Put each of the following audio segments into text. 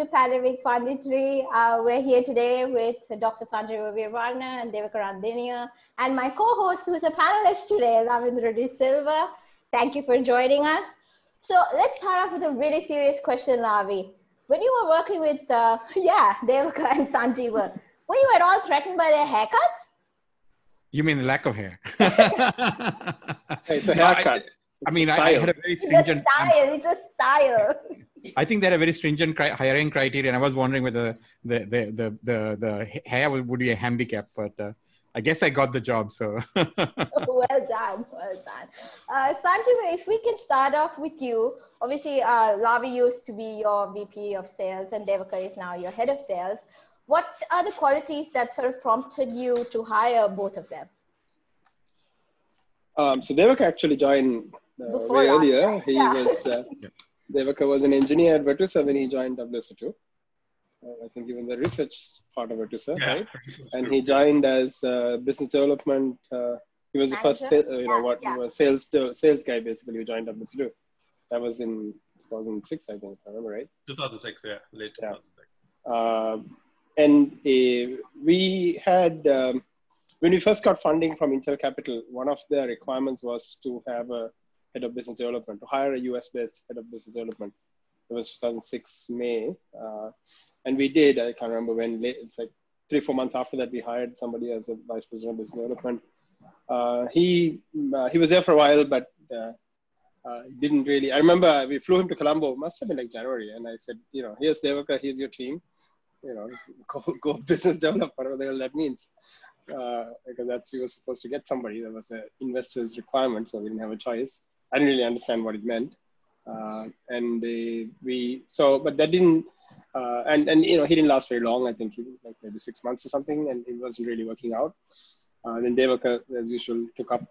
the pandemic Punditry. We're here today with Dr. Sanjiva Weerawarna and Devaka Randeniya, and my co-host, who's a panelist today, Lavindra de Silva. Thank you for joining us. So let's start off with a really serious question, Lavi. When you were working with, Devaka and Sanjiva, were you at all threatened by their haircuts? You mean the lack of hair? It's a haircut. I had a very stringent... It's a style. I think they had a very stringent hiring criteria, and I was wondering whether the hair would be a handicap, but I guess I got the job, so... Well done. Sanjiva, if we can start off with you. Obviously, Lavi used to be your VP of sales, and Devaka is now your head of sales. What are the qualities that sort of prompted you to hire both of them? So Devaka actually joined way earlier. Devaka was an engineer at Virtusa when he joined WSO2. I think even the research part of Virtusa, right? And he joined as business development. He was the first, sales guy basically who joined WSO2. That was in 2006, I think, if I remember right. 2006, yeah, late 2006. And we had, when we first got funding from Intel Capital, one of the requirements was to have a head of business development, to hire a US-based head of business development. It was 2006 May. And we did, I can't remember when, it's like 3-4 months after that, we hired somebody as a vice president of business development. He was there for a while, but didn't really, I remember we flew him to Colombo, must have been like January. And I said, here's Devaka, here's your team. Go business develop, whatever the hell that means. Because we were supposed to get somebody. That was an investor's requirement, so we didn't have a choice. I didn't really understand what it meant. But that didn't, he didn't last very long. I think he was like maybe 6 months or something, and it wasn't really working out. Then Devaka, as usual, took up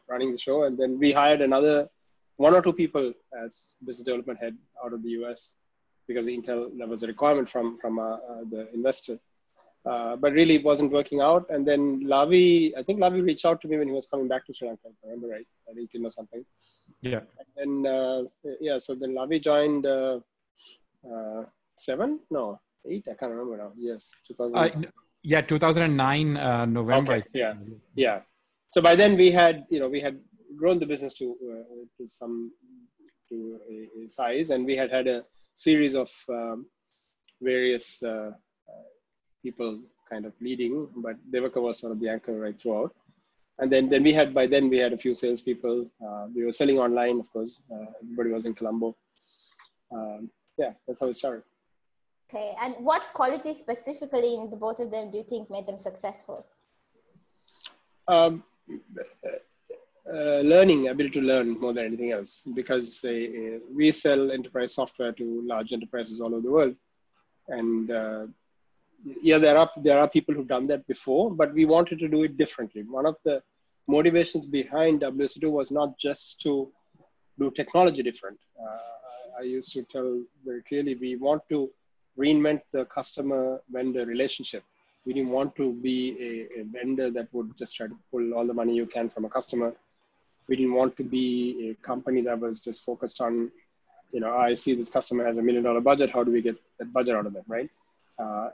running the show, and then we hired another 1 or 2 people as business development head out of the US. Because Intel, that was a requirement from the investor. But really it wasn't working out. And then I think Lavi reached out to me when he was coming back to Sri Lanka, if I remember right, I think or something. Yeah. And then, so then Lavi joined 7? No, 8? I can't remember now. Yes, 2000. 2009 November. Okay. Yeah. So by then we had grown the business to a size, and we had a series of various people kind of leading, but Devaka was sort of the anchor right throughout. And then we had a few salespeople. We were selling online, of course. Everybody was in Colombo. That's how it started. Okay, and what qualities specifically in the both of them do you think made them successful? Ability to learn more than anything else, because we sell enterprise software to large enterprises all over the world. And there are people who've done that before, but we wanted to do it differently. One of the motivations behind WSO2 was not just to do technology different. I used to tell very clearly, we want to reinvent the customer-vendor relationship. We didn't want to be a vendor that would just try to pull all the money you can from a customer. We didn't want to be a company that was just focused on, I see this customer has $1 million budget. How do we get that budget out of them, right?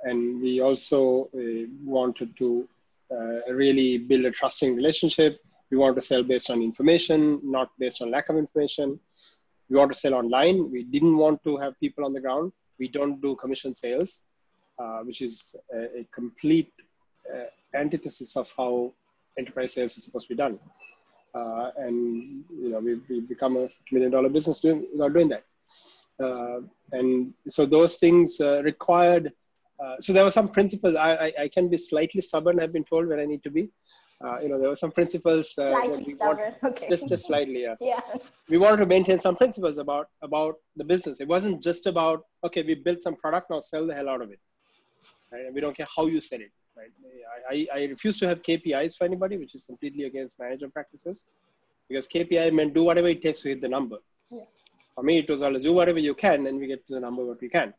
And we also wanted to really build a trusting relationship. We want to sell based on information, not based on lack of information. We want to sell online. We didn't want to have people on the ground. We don't do commission sales, which is a complete antithesis of how enterprise sales is supposed to be done. And we've become a $1 million business without doing that. And so those things required. So there were some principles. I can be slightly stubborn, I've been told, when I need to be. There were some principles. Slightly stubborn, okay. Just slightly, yeah. Yeah. We wanted to maintain some principles about the business. It wasn't just about, okay, we built some product, now sell the hell out of it. Right? And we don't care how you sell it. Right? I refuse to have KPIs for anybody, which is completely against management practices, because KPI meant do whatever it takes to hit the number. Yeah. For me, it was always do whatever you can, and we get to the number what we can.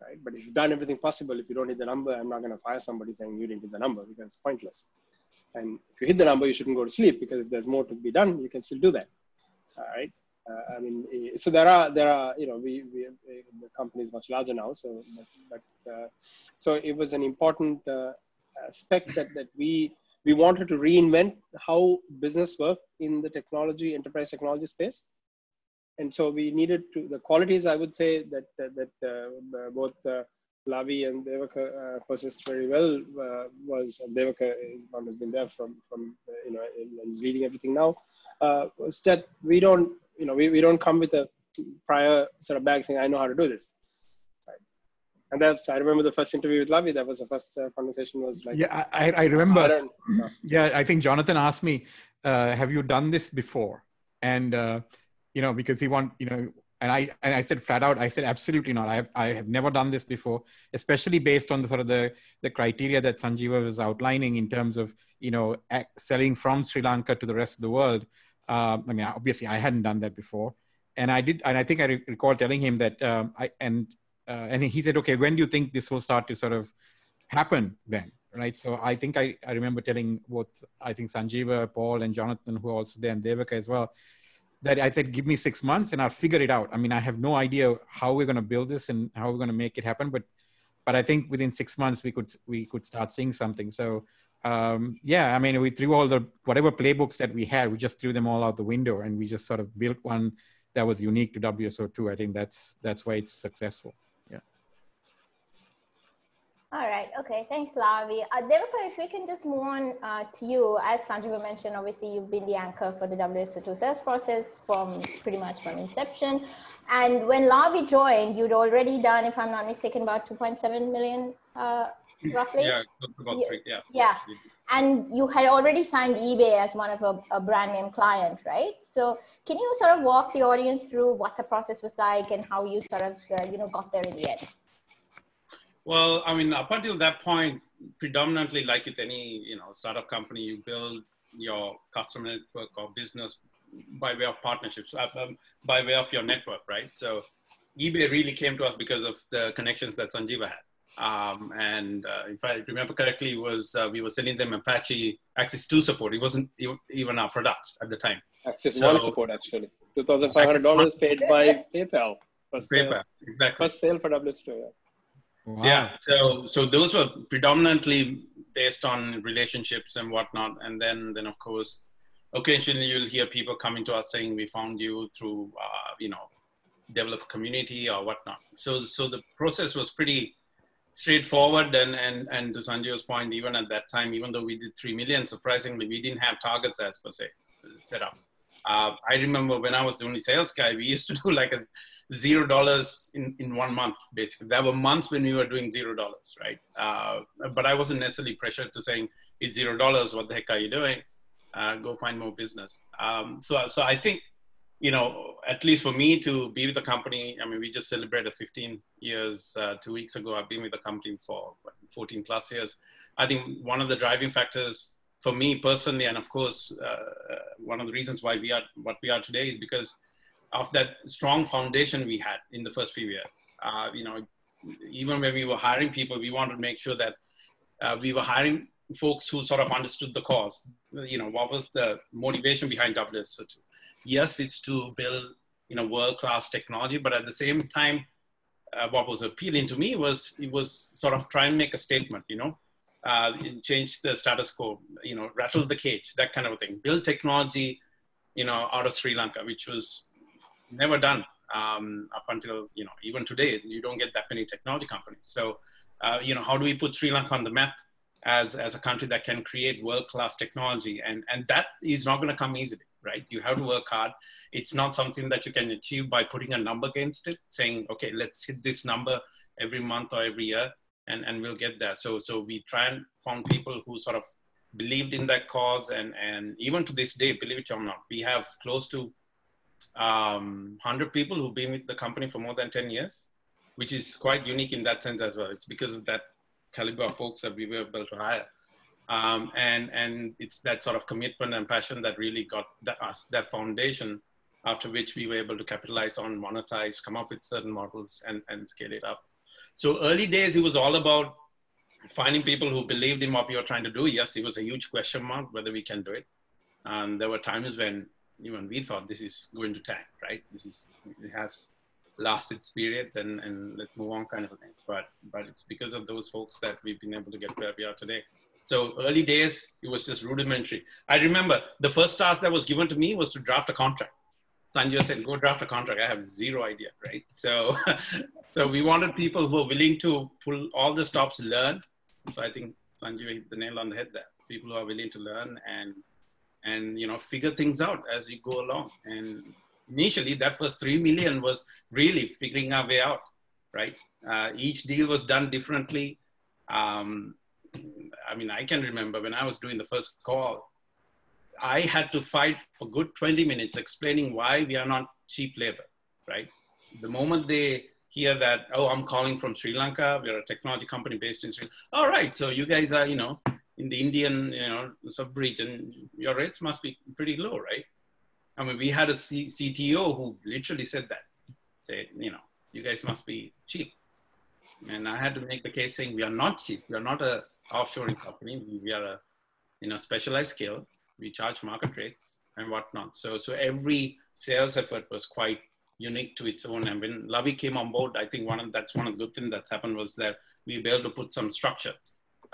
Right? But if you've done everything possible, if you don't hit the number, I'm not going to fire somebody saying you didn't hit the number, because it's pointless. And if you hit the number, you shouldn't go to sleep, because if there's more to be done, you can still do that. All right. I mean, so there are, the company is much larger now. So, so it was an important aspect that we wanted to reinvent how business worked in the enterprise technology space. And so we needed the qualities, I would say, that both Lavi and Devaka possessed very well was, and Devaka is one who's been there from and is leading everything now, was that we don't come with a prior sort of bag saying, I know how to do this. Right? And I remember the first interview with Lavi, that was the first conversation was like. Yeah, I remember. Yeah, I think Jonathan asked me, have you done this before? And, because he and I said flat out, I said, absolutely not. I have never done this before, especially based on the sort of the criteria that Sanjiva was outlining in terms of, selling from Sri Lanka to the rest of the world. I mean, obviously I hadn't done that before. And I did. And I think I recall telling him that, and he said, okay, when do you think this will start to sort of happen then? Right. So I think I remember telling I think Sanjiva, Paul and Jonathan, who are also there, and Devaka as well, that I said, give me 6 months and I'll figure it out. I mean, I have no idea how we're going to build this and how we're going to make it happen. But I think within 6 months we could start seeing something. So I mean, we threw all whatever playbooks that we had, we just threw them all out the window and we just sort of built one that was unique to WSO2. I think that's why it's successful. Yeah. All right. Okay. Thanks, Lavi. Devaka, if we can just move on to you. As Sanjiva mentioned, obviously you've been the anchor for the WSO2 sales process pretty much from inception. And when Lavi joined, you'd already done, if I'm not mistaken, about 2.7 million, roughly. Yeah, about 3. Yeah. Yeah. And you had already signed eBay as one of a brand name client, right? So can you sort of walk the audience through what the process was like and how you sort of, got there in the end? Well, I mean, up until that point, predominantly like with any, startup company, you build your customer network or business by way of partnerships, by way of your network, right? So eBay really came to us because of the connections that Sanjiva had. And if I remember correctly, we were selling them Apache Access 2 support. It wasn't even our products at the time. Access 1 support, actually. $2,500 paid by PayPal. PayPal, exactly. First sale for WSO2. Yeah. Wow. Yeah, so those were predominantly based on relationships and whatnot, and then of course, occasionally you'll hear people coming to us saying we found you through developer community or whatnot. So the process was pretty straightforward, and to Sanjiva's point, even at that time, even though we did 3 million, surprisingly we didn't have targets as per se set up. I remember when I was the only sales guy, we used to do like $0 in 1 month, basically. There were months when we were doing $0, right? But I wasn't necessarily pressured to saying it's $0. What the heck are you doing? Go find more business. So I think, at least for me to be with the company, I mean, we just celebrated 15 years 2 weeks ago. I've been with the company for 14 plus years. I think one of the driving factors for me personally, and of course, one of the reasons why we are what we are today is because of that strong foundation we had in the first few years. Even when we were hiring people, we wanted to make sure that we were hiring folks who sort of understood the cause. What was the motivation behind WSO2? Yes, it's to build, world-class technology, but at the same time, what was appealing to me was it was sort of try and make a statement, change the status quo, rattle the cage, that kind of a thing. Build technology, out of Sri Lanka, which was never done up until, even today, you don't get that many technology companies. So, how do we put Sri Lanka on the map as a country that can create world-class technology? And that is not going to come easily, right? You have to work hard. It's not something that you can achieve by putting a number against it, saying, okay, let's hit this number every month or every year, and we'll get there. So we try and find people who sort of believed in that cause. And even to this day, believe it or not, we have close to 100 people who've been with the company for more than 10 years, which is quite unique in that sense as well. It's because of that caliber of folks that we were able to hire. And it's that sort of commitment and passion that really got us that foundation, after which we were able to capitalize on, monetize, come up with certain models and scale it up. So early days, it was all about finding people who believed in what we were trying to do. Yes, it was a huge question mark whether we can do it. And there were times when even we thought this is going to tank, right? It has lost its period and let's move on kind of a thing. But it's because of those folks that we've been able to get where we are today. So early days, it was just rudimentary. I remember the first task that was given to me was to draft a contract. Sanjiva said, go draft a contract. I have zero idea, right? So, so we wanted people who are willing to pull all the stops, learn. So I think Sanjiva hit the nail on the head there. People who are willing to learn and you know, figure things out as you go along. And initially, that first 3 million was really figuring our way out, right? Each deal was done differently. I mean, I can remember when I was doing the first call, I had to fight for good 20 minutes explaining why we are not cheap labor, right? The moment they hear that, oh, I'm calling from Sri Lanka, we're a technology company based in Sri Lanka. All right, so you guys are, you know, in the Indian, you know, sub-region, your rates must be pretty low, right? I mean, we had a CTO who literally said that, said, you know, you guys must be cheap. And I had to make the case saying we are not cheap. We are not a offshoring company. We are a, you know, specialized skill. We charge market rates and whatnot. So every sales effort was quite unique to its own. And when Lavi came on board, I think that's one of the good things that's happened was that we were able to put some structure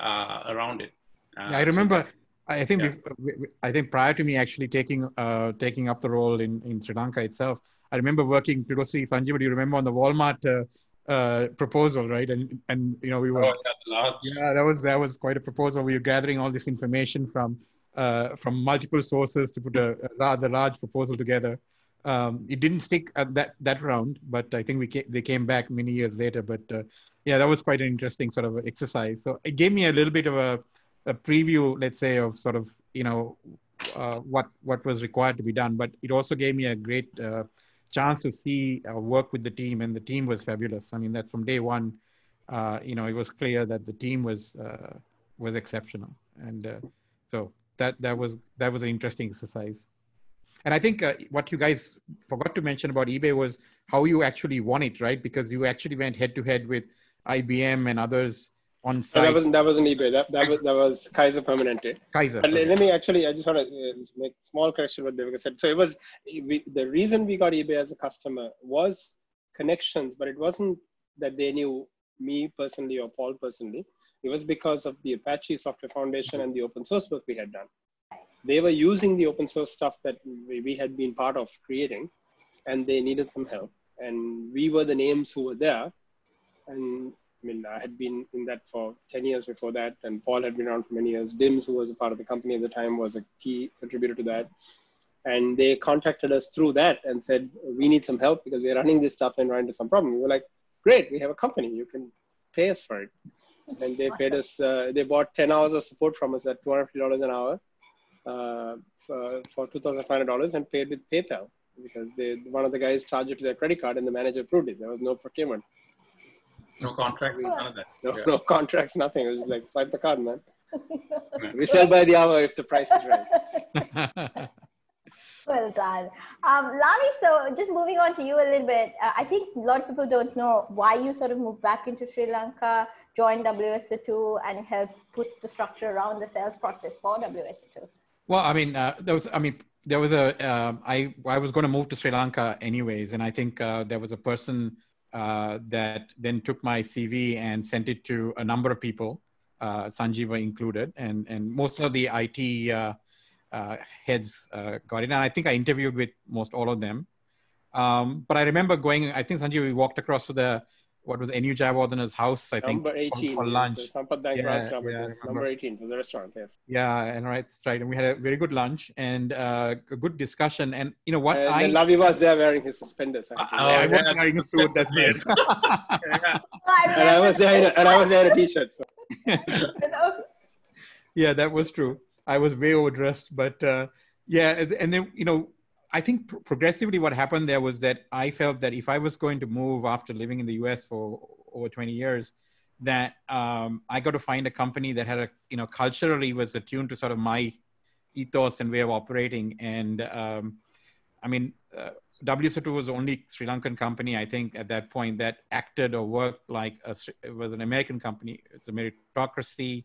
around it. Yeah, I remember. I think yeah. I think prior to me actually taking up the role in Sri Lanka itself, I remember working closely. Sanjiva, do you remember on the Walmart proposal, right? And you know, we were that was quite a proposal. We were gathering all this information from multiple sources to put a rather large proposal together. It didn't stick at that round, but I think they came back many years later. But yeah, that was quite an interesting sort of exercise. So it gave me a little bit of a preview, let's say, of sort of, you know, what was required to be done. But it also gave me a great chance to see work with the team, and the team was fabulous. I mean, that from day one, you know, it was clear that the team was exceptional, and so that was an interesting exercise. And I think what you guys forgot to mention about eBay was how you actually won it, right? Because you actually went head to head with IBM and others on site. So that wasn't eBay. That was Kaiser Permanente. Kaiser. But let me actually, I just want to make a small correction what Devaka said. So it was the reason we got eBay as a customer was connections, but it wasn't that they knew me personally or Paul personally. It was because of the Apache Software Foundation and the open source work we had done. They were using the open source stuff that we had been part of creating, and they needed some help. And we were the names who were there. And I mean, I had been in that for 10 years before that, and Paul had been around for many years. Dims, who was a part of the company at the time, was a key contributor to that. And they contacted us through that and said, we need some help because we're running this stuff and running into some problem. We were like, great, we have a company. You can pay us for it. And they paid us, they bought 10 hours of support from us at $250 an hour. For $2,500 and paid with PayPal because one of the guys charged it to their credit card and the manager approved it. There was no procurement. No contracts, none of that. No contracts, nothing. It was like, swipe the card, man. We sell by the hour if the price is right. Well done. Lavi, so just moving on to you a little bit, I think a lot of people don't know why you sort of moved back into Sri Lanka, joined WSO2 and helped put the structure around the sales process for WSO2. Well, I mean, there was I was going to move to Sri Lanka anyways. And I think there was a person that then took my CV and sent it to a number of people, Sanjiva included, and most of the IT heads got it. And I think I interviewed with most all of them. But I remember going, I think Sanjiva, we walked across to what was Enu Jayawardana's house, I think. Number 18. For lunch. Number 18 was the restaurant, yes. Yeah, and that's right. And we had a very good lunch and a good discussion. And you know what? And Lavi was there wearing his suspenders. I wasn't wearing a suit, that's right. And I was there in a t-shirt. So. Yeah, that was true. I was way overdressed, but yeah. And then, you know, I think progressively what happened there was that I felt that if I was going to move after living in the US for over 20 years, that I got to find a company that had culturally was attuned to sort of my ethos and way of operating. And I mean, WSO2 was the only Sri Lankan company, I think, at that point that acted or worked like it was an American company. It's a meritocracy.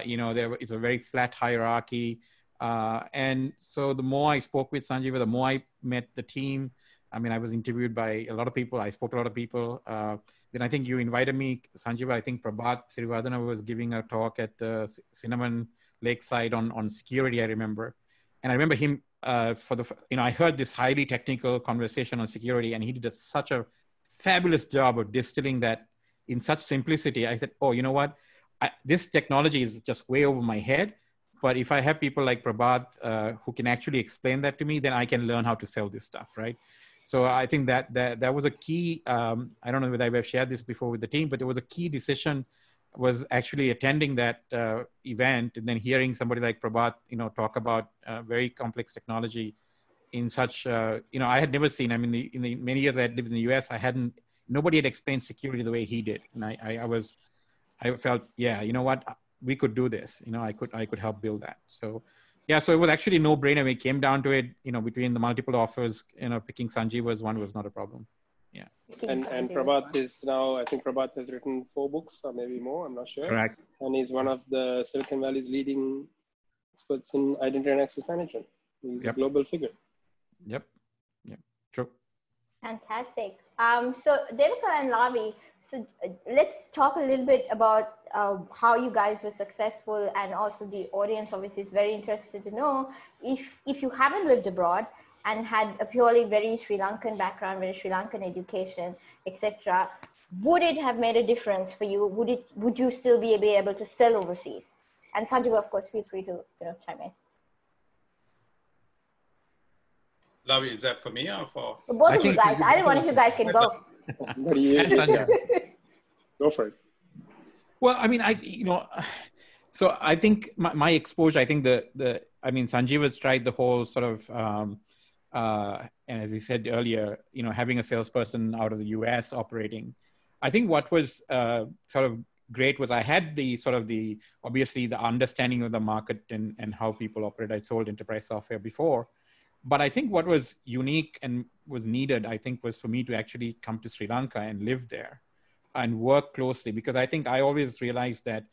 You know, there is a very flat hierarchy. And so the more I spoke with Sanjiva, the more I met the team. I mean, I was interviewed by a lot of people. I spoke to a lot of people. Then I think you invited me, Sanjiva. I think Prabhat Srivardhana was giving a talk at the Cinnamon Lakeside on security, I remember. And I remember him I heard this highly technical conversation on security, and he did such a fabulous job of distilling that in such simplicity. I said, oh, you know what? This technology is just way over my head. But if I have people like Prabhat who can actually explain that to me, then I can learn how to sell this stuff, right? So I think that was a key, I don't know whether I've shared this before with the team, but it was a key decision, was actually attending that event and then hearing somebody like Prabhat, talk about very complex technology in such, I had never seen, I mean, in the many years I had lived in the US, nobody had explained security the way he did. And I felt, yeah, you know what, we could do this, I could help build that. So yeah, so it was actually no brainer. When it came down to it, between the multiple offers, picking Sanjiva's one was not a problem. Yeah. And Prabhat is now, I think Prabhat has written 4 books or maybe more, I'm not sure. Correct. And he's one of the Silicon Valley's leading experts in identity and access management. He's a global figure. Yep. True. Fantastic. So Devaka and Lavi, so let's talk a little bit about how you guys were successful, and also the audience obviously is very interested to know if you haven't lived abroad and had a purely very Sri Lankan background, very Sri Lankan education, etc., would it have made a difference for you? Would you still be able to sell overseas? And Sanjiva, of course, feel free to chime in. Lavi, is that for me or for both of you guys? Either one of you guys can go. Go for it. Well, I mean, so I think my exposure, I think Sanjiva's tried the whole sort of, and as he said earlier, having a salesperson out of the US operating. I think what was sort of great was I had obviously the understanding of the market and how people operate. I sold enterprise software before. But I think what was unique and was needed, I think, was for me to actually come to Sri Lanka and live there and work closely, because I think I always realized that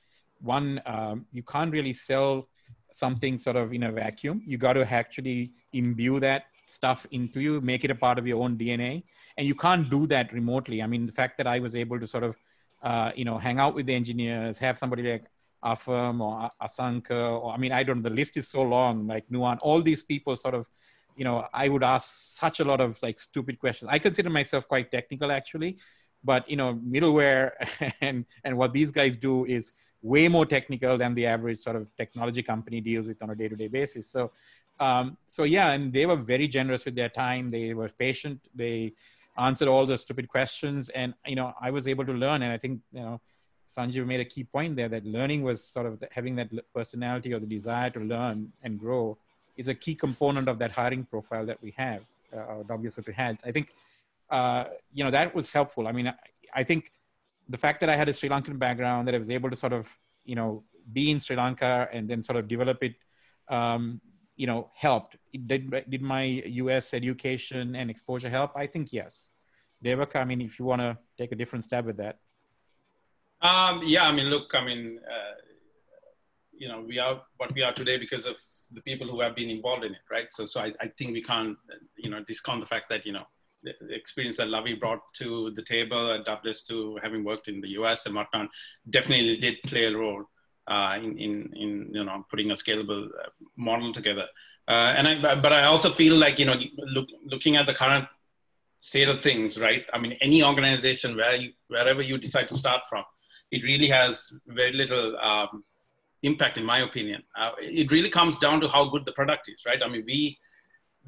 you can't really sell something sort of in a vacuum. You got to actually imbue that stuff into you, make it a part of your own DNA. And you can't do that remotely. I mean, the fact that I was able to sort of, hang out with the engineers, have somebody like Afam or Asanka, or I don't know, the list is so long, like Nuan, all these people sort of, I would ask such a lot of like stupid questions. I consider myself quite technical actually, but middleware and what these guys do is way more technical than the average sort of technology company deals with on a day-to-day basis. So yeah, and they were very generous with their time. They were patient. They answered all the stupid questions, and I was able to learn. And I think Sanjiv made a key point there that learning was sort of having that personality or the desire to learn and grow is a key component of that hiring profile that we have, WSO2 has. I think, that was helpful. I mean, I think the fact that I had a Sri Lankan background, that I was able to sort of, be in Sri Lanka and then sort of develop it, helped. Did my US education and exposure help? I think yes. Devaka, if you want to take a different stab at that. Yeah, look, we are what we are today because of the people who have been involved in it, right? So I think we can't, discount the fact that, the experience that Lavi brought to the table at WSO2, having worked in the US and whatnot, definitely did play a role in putting a scalable model together. But I also feel like, looking at the current state of things, right? Any organization wherever you decide to start from, it really has very little impact, in my opinion. It really comes down to how good the product is, right?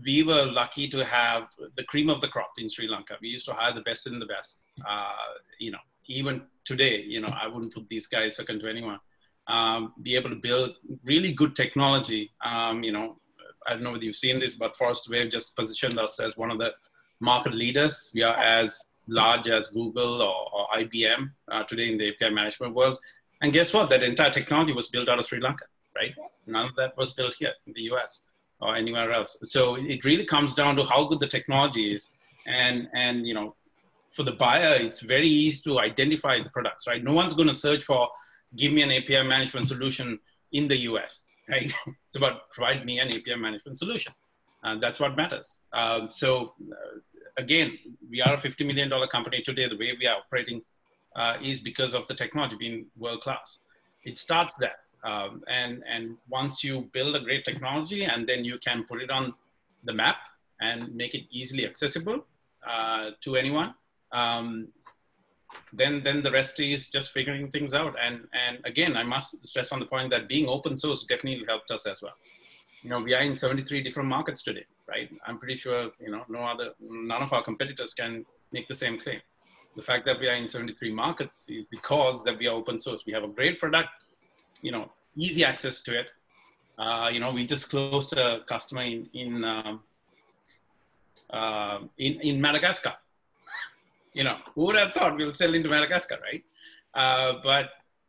We were lucky to have the cream of the crop in Sri Lanka. We used to hire the best in the best. Even today, I wouldn't put these guys second to anyone. Be able to build really good technology. I don't know whether you've seen this, but Forrester Wave just positioned us as one of the market leaders. We are as large as Google or IBM today in the API management world. And guess what? That entire technology was built out of Sri Lanka, right? None of that was built here in the US or anywhere else. So it really comes down to how good the technology is. And for the buyer, it's very easy to identify the products, right? No one's going to search for, give me an API management solution in the US. right? It's about provide me an API management solution. And that's what matters. Again, we are a $50 million company today. The way we are operating is because of the technology being world-class. It starts there. And once you build a great technology and then you can put it on the map and make it easily accessible to anyone, then the rest is just figuring things out. And again, I must stress on the point that being open source definitely helped us as well. You know, we are in 73 different markets today, right? I'm pretty sure, you know, none of our competitors can make the same claim. The fact that we are in 73 markets is because that we are open source. We have a great product, you know, easy access to it. You know, we just closed a customer in Madagascar. You know, who would have thought we'll sell into Madagascar, right?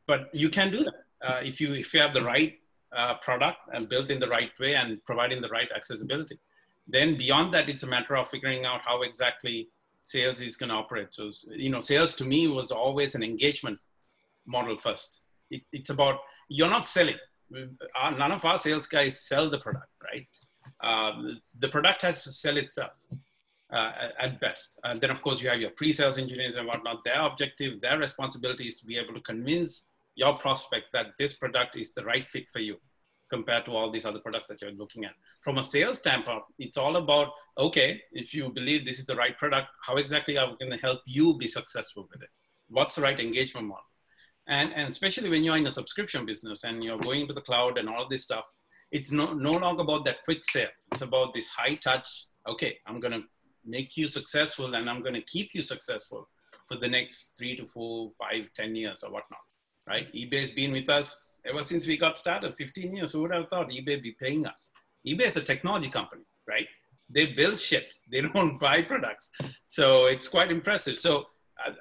But you can do that if you have the right product and built in the right way and providing the right accessibility. Then beyond that, it's a matter of figuring out how exactly sales is going to operate. So, you know, sales to me was always an engagement model first. It's about, you're not selling. None of our sales guys sell the product, right? The product has to sell itself at best. And then of course you have your pre-sales engineers and whatnot. Their objective, their responsibility is to be able to convince your prospect that this product is the right fit for you compared to all these other products that you're looking at. From a sales standpoint, it's all about, okay, if you believe this is the right product, how exactly are we going to help you be successful with it? What's the right engagement model? And especially when you're in a subscription business and you're going to the cloud and all this stuff, it's no longer about that quick sale. It's about this high touch, okay, I'm going to make you successful and I'm going to keep you successful for the next 3 to 4, 5, 10 years or whatnot. Right? eBay's been with us ever since we got started, 15 years. Who would have thought eBay would be paying us? eBay is a technology company, right? They build shit. They don't buy products. So it's quite impressive. So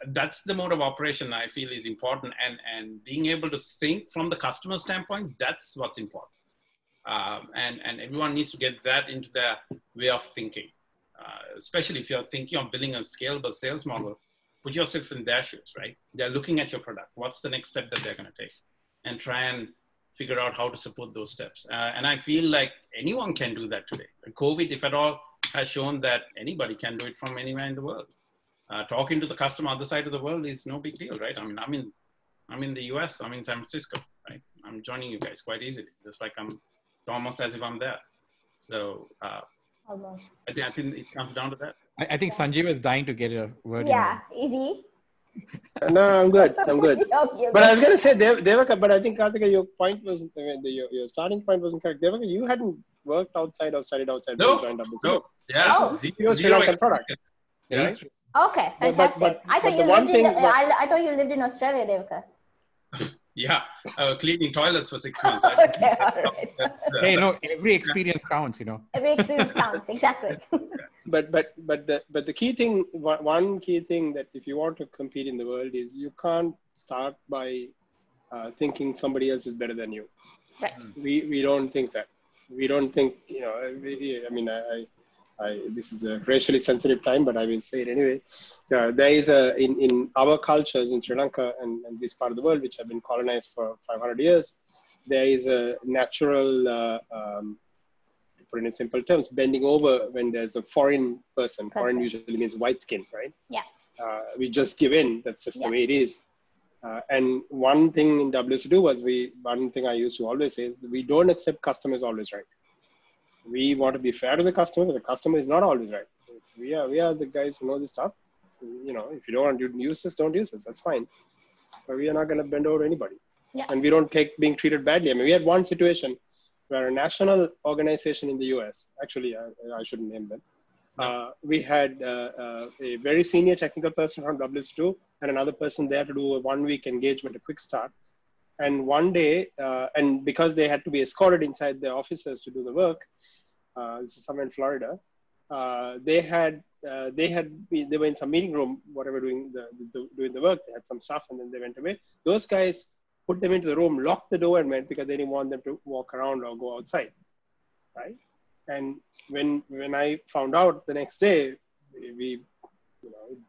that's the mode of operation I feel is important. And being able to think from the customer standpoint, that's what's important. And everyone needs to get that into their way of thinking, especially if you're thinking of building a scalable sales model. Put yourself in their shoes, right? They're looking at your product. What's the next step that they're going to take? And try and figure out how to support those steps. And I feel like anyone can do that today. COVID, if at all, has shown that anybody can do it from anywhere in the world. Talking to the customer other side of the world is no big deal, right? I mean, I'm in the US, I'm in San Francisco, right? I'm joining you guys quite easily. Just like it's almost as if I'm there. So I think it comes down to that. I think Sanjiva is dying to get a word. Yeah, easy. No, I'm good. I'm good. Okay, but I was going to say, Devaka, but I think, Karthika, your point was, your starting point wasn't correct. Devaka, you hadn't worked outside or studied outside when you joined WSO2. No. Yeah. Oh. Zero Sri Lankan product. Right? Okay, fantastic. I thought you lived in Australia, Devaka. Yeah, cleaning toilets for 6 months. Okay, all right. Hey, no, every experience counts, you know. Every experience counts, exactly. But the key thing, one key thing that if you want to compete in the world is you can't start by thinking somebody else is better than you. Right. We don't think that. We don't think, you know, I mean, this is a racially sensitive time, but I will say it anyway. There is in our cultures in Sri Lanka and this part of the world, which have been colonized for 500 years, there is a natural, put it in simple terms, bending over when there's a foreign person. Foreign usually means white skin, right? Yeah. We just give in. That's just the way it is. And one thing in WSO2 one thing I used to always say is that we don't accept customers always right. We want to be fair to the customer, but the customer is not always right. We are the guys who know this stuff. You know, if you don't want to use this, don't use this. That's fine. But we are not going to bend over anybody. Yeah. And we don't take being treated badly. I mean, we had one situation where a national organization in the US, actually, I shouldn't name them. We had a very senior technical person from WSO2 and another person there to do a 1-week engagement, a quick start. And one day, and because they had to be escorted inside their offices to do the work, this is somewhere in Florida, they were in some meeting room, whatever, doing the work. They had some stuff and then they went away. Those guys put them into the room, locked the door and went because they didn't want them to walk around or go outside, right? And when I found out the next day, we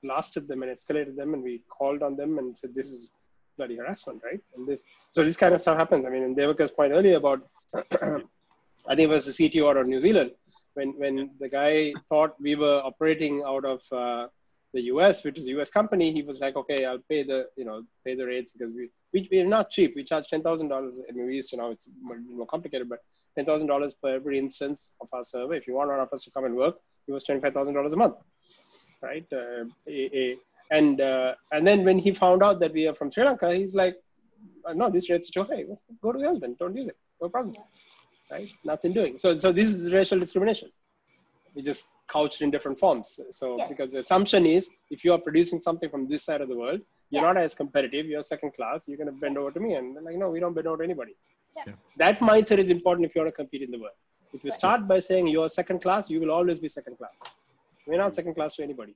blasted them and escalated them and we called on them and said, this is bloody harassment, right? And so this kind of stuff happens. I mean, and Devaka's point earlier about I think it was the CTO out of New Zealand, when the guy thought we were operating out of the US, which is a US company, he was like, okay, I'll pay the rates because we're not cheap. We charge $10,000, and we used to, now it's more complicated, but $10,000 per every instance of our server. If you want one of us to come and work, it was $25,000 a month, right? And then when he found out that we are from Sri Lanka, he's like, no, this rate's too high. Go to hell then, don't use it, no problem. Right? Nothing doing. So this is racial discrimination. We just couched in different forms. So because the assumption is, if you are producing something from this side of the world, you're not as competitive, you're second class, you're going to bend over to me. And they're like, no, we don't bend over to anybody. Yeah. That mindset is important if you want to compete in the world. If you start by saying you're second class, you will always be second class. We're not second class to anybody.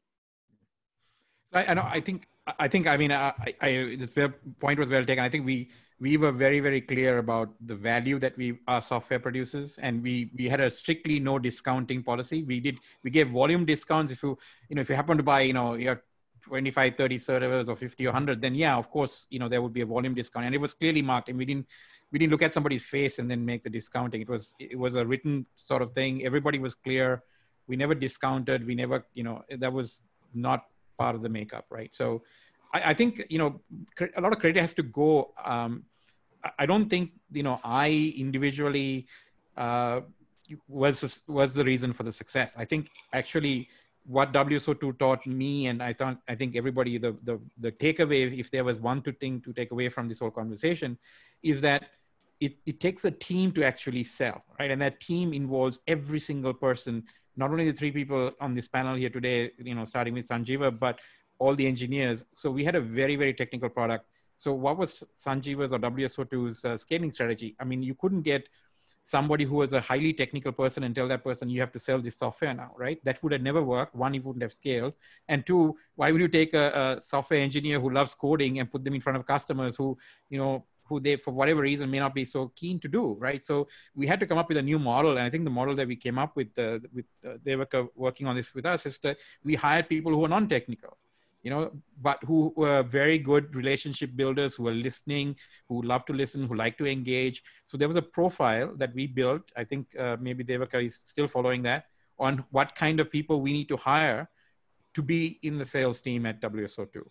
I think, this point was well taken. I think we were very, very clear about the value that our software produces, and we had a strictly no discounting policy. We gave volume discounts. If you happen to buy, you have 25, 30 servers or 50 or 100, then of course, there would be a volume discount, and it was clearly marked, and we didn't look at somebody's face and then make the discounting. It was a written sort of thing. Everybody was clear. We never discounted. We never, that was not part of the makeup, right? So I think, a lot of credit has to go. I don't think, I individually was the reason for the success. I think actually what WSO2 taught me, and I think everybody, the takeaway, if there was one thing to take away from this whole conversation, is that it takes a team to actually sell, right? And that team involves every single person, not only the three people on this panel here today, starting with Sanjiva, but all the engineers. So we had a very, very technical product. So what was Sanjiva's or WSO2's scaling strategy? I mean, you couldn't get somebody who was a highly technical person and tell that person, you have to sell this software now, right? That would have never worked. One, it wouldn't have scaled. And two, why would you take a software engineer who loves coding and put them in front of customers who they, for whatever reason, may not be so keen to do, right? So we had to come up with a new model. And I think the model that we came up with Devaka working on this with us is that we hired people who are non-technical, but who were very good relationship builders, who are listening, who love to listen, who like to engage. So there was a profile that we built. I think maybe Devaka is still following that, on what kind of people we need to hire to be in the sales team at WSO2.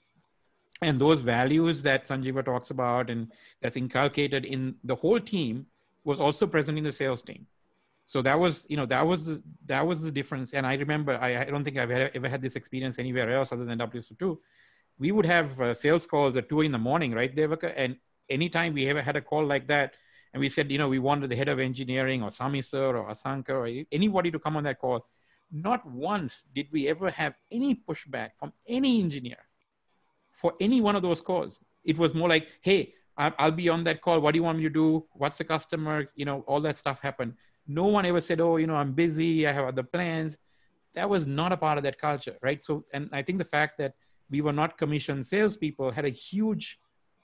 And those values that Sanjiva talks about and that's inculcated in the whole team was also present in the sales team. So that was the difference. And I remember, I don't think I've ever had this experience anywhere else other than WSO2. We would have sales calls at 2 a.m, right, Devaka? And anytime we ever had a call like that, and we said, we wanted the head of engineering or Sami sir or Asanka or anybody to come on that call, not once did we ever have any pushback from any engineer for any one of those calls. It was more like, hey, I'll be on that call. What do you want me to do? What's the customer? All that stuff happened. No one ever said, oh, I'm busy, I have other plans. That was not a part of that culture, right? So, and I think the fact that we were not commissioned salespeople had a huge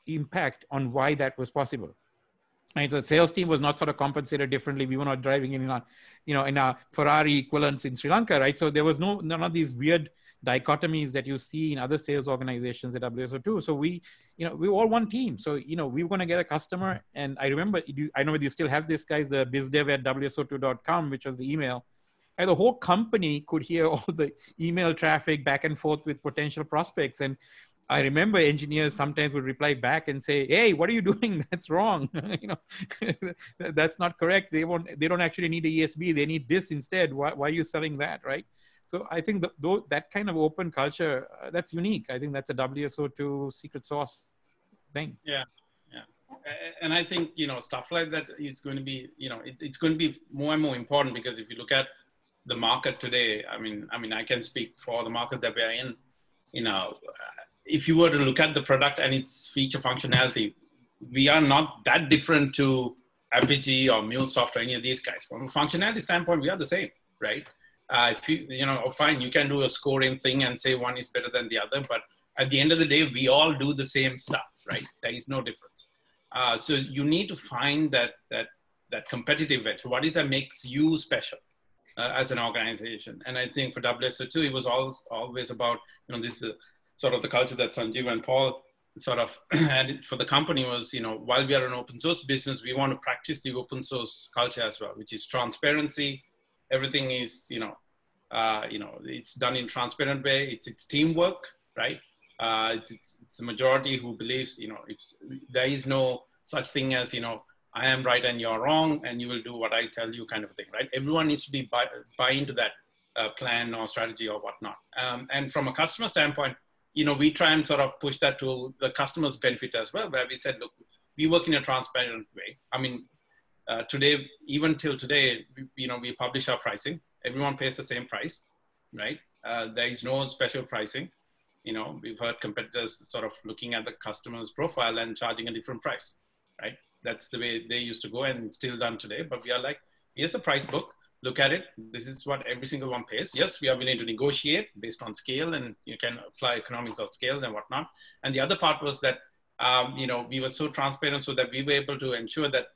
impact on why that was possible. Right? The sales team was not sort of compensated differently. We were not driving in our Ferrari equivalents in Sri Lanka, right? So there was none of these weird dichotomies that you see in other sales organizations at WSO2. So we were all one team. So, we were going to get a customer. And I remember, I know you still have this, guys, the bizdev@wso2.com, which was the email. And the whole company could hear all the email traffic back and forth with potential prospects. And I remember engineers sometimes would reply back and say, hey, what are you doing? That's wrong. That's not correct. They don't actually need a ESB. They need this instead. Why are you selling that, right? So I think that kind of open culture, that's unique. I think that's a WSO2 secret sauce thing. Yeah. And I think, stuff like that is going to be, it's going to be more and more important, because if you look at the market today, I mean, I can speak for the market that we are in, if you were to look at the product and its feature functionality, we are not that different to Apigee or MuleSoft or any of these guys. From a functionality standpoint, we are the same, right? If fine, you can do a scoring thing and say one is better than the other, but at the end of the day, we all do the same stuff, right? There is no difference. So you need to find that competitive edge. What is that makes you special as an organization? And I think for WSO2, it was always about, this is sort of the culture that Sanjiva and Paul sort of had for the company was, while we are an open source business, we want to practice the open source culture as well, which is transparency. Everything is, it's done in transparent way. It's teamwork, right? It's the majority who believes, if there is no such thing as, I am right and you're wrong, and you will do what I tell you kind of thing, right? Everyone needs to be buy into that plan or strategy or whatnot. And from a customer standpoint, we try and sort of push that to the customer's benefit as well, where we said, look, we work in a transparent way. I mean, today, even till today, we publish our pricing. Everyone pays the same price, right? There is no special pricing. We've heard competitors sort of looking at the customer's profile and charging a different price, right? That's the way they used to go, and it's still done today. But we are like, here's a price book. Look at it. This is what every single one pays. Yes, we are willing to negotiate based on scale, and you can apply economies of scales and whatnot. And the other part was that, we were so transparent so that we were able to ensure that,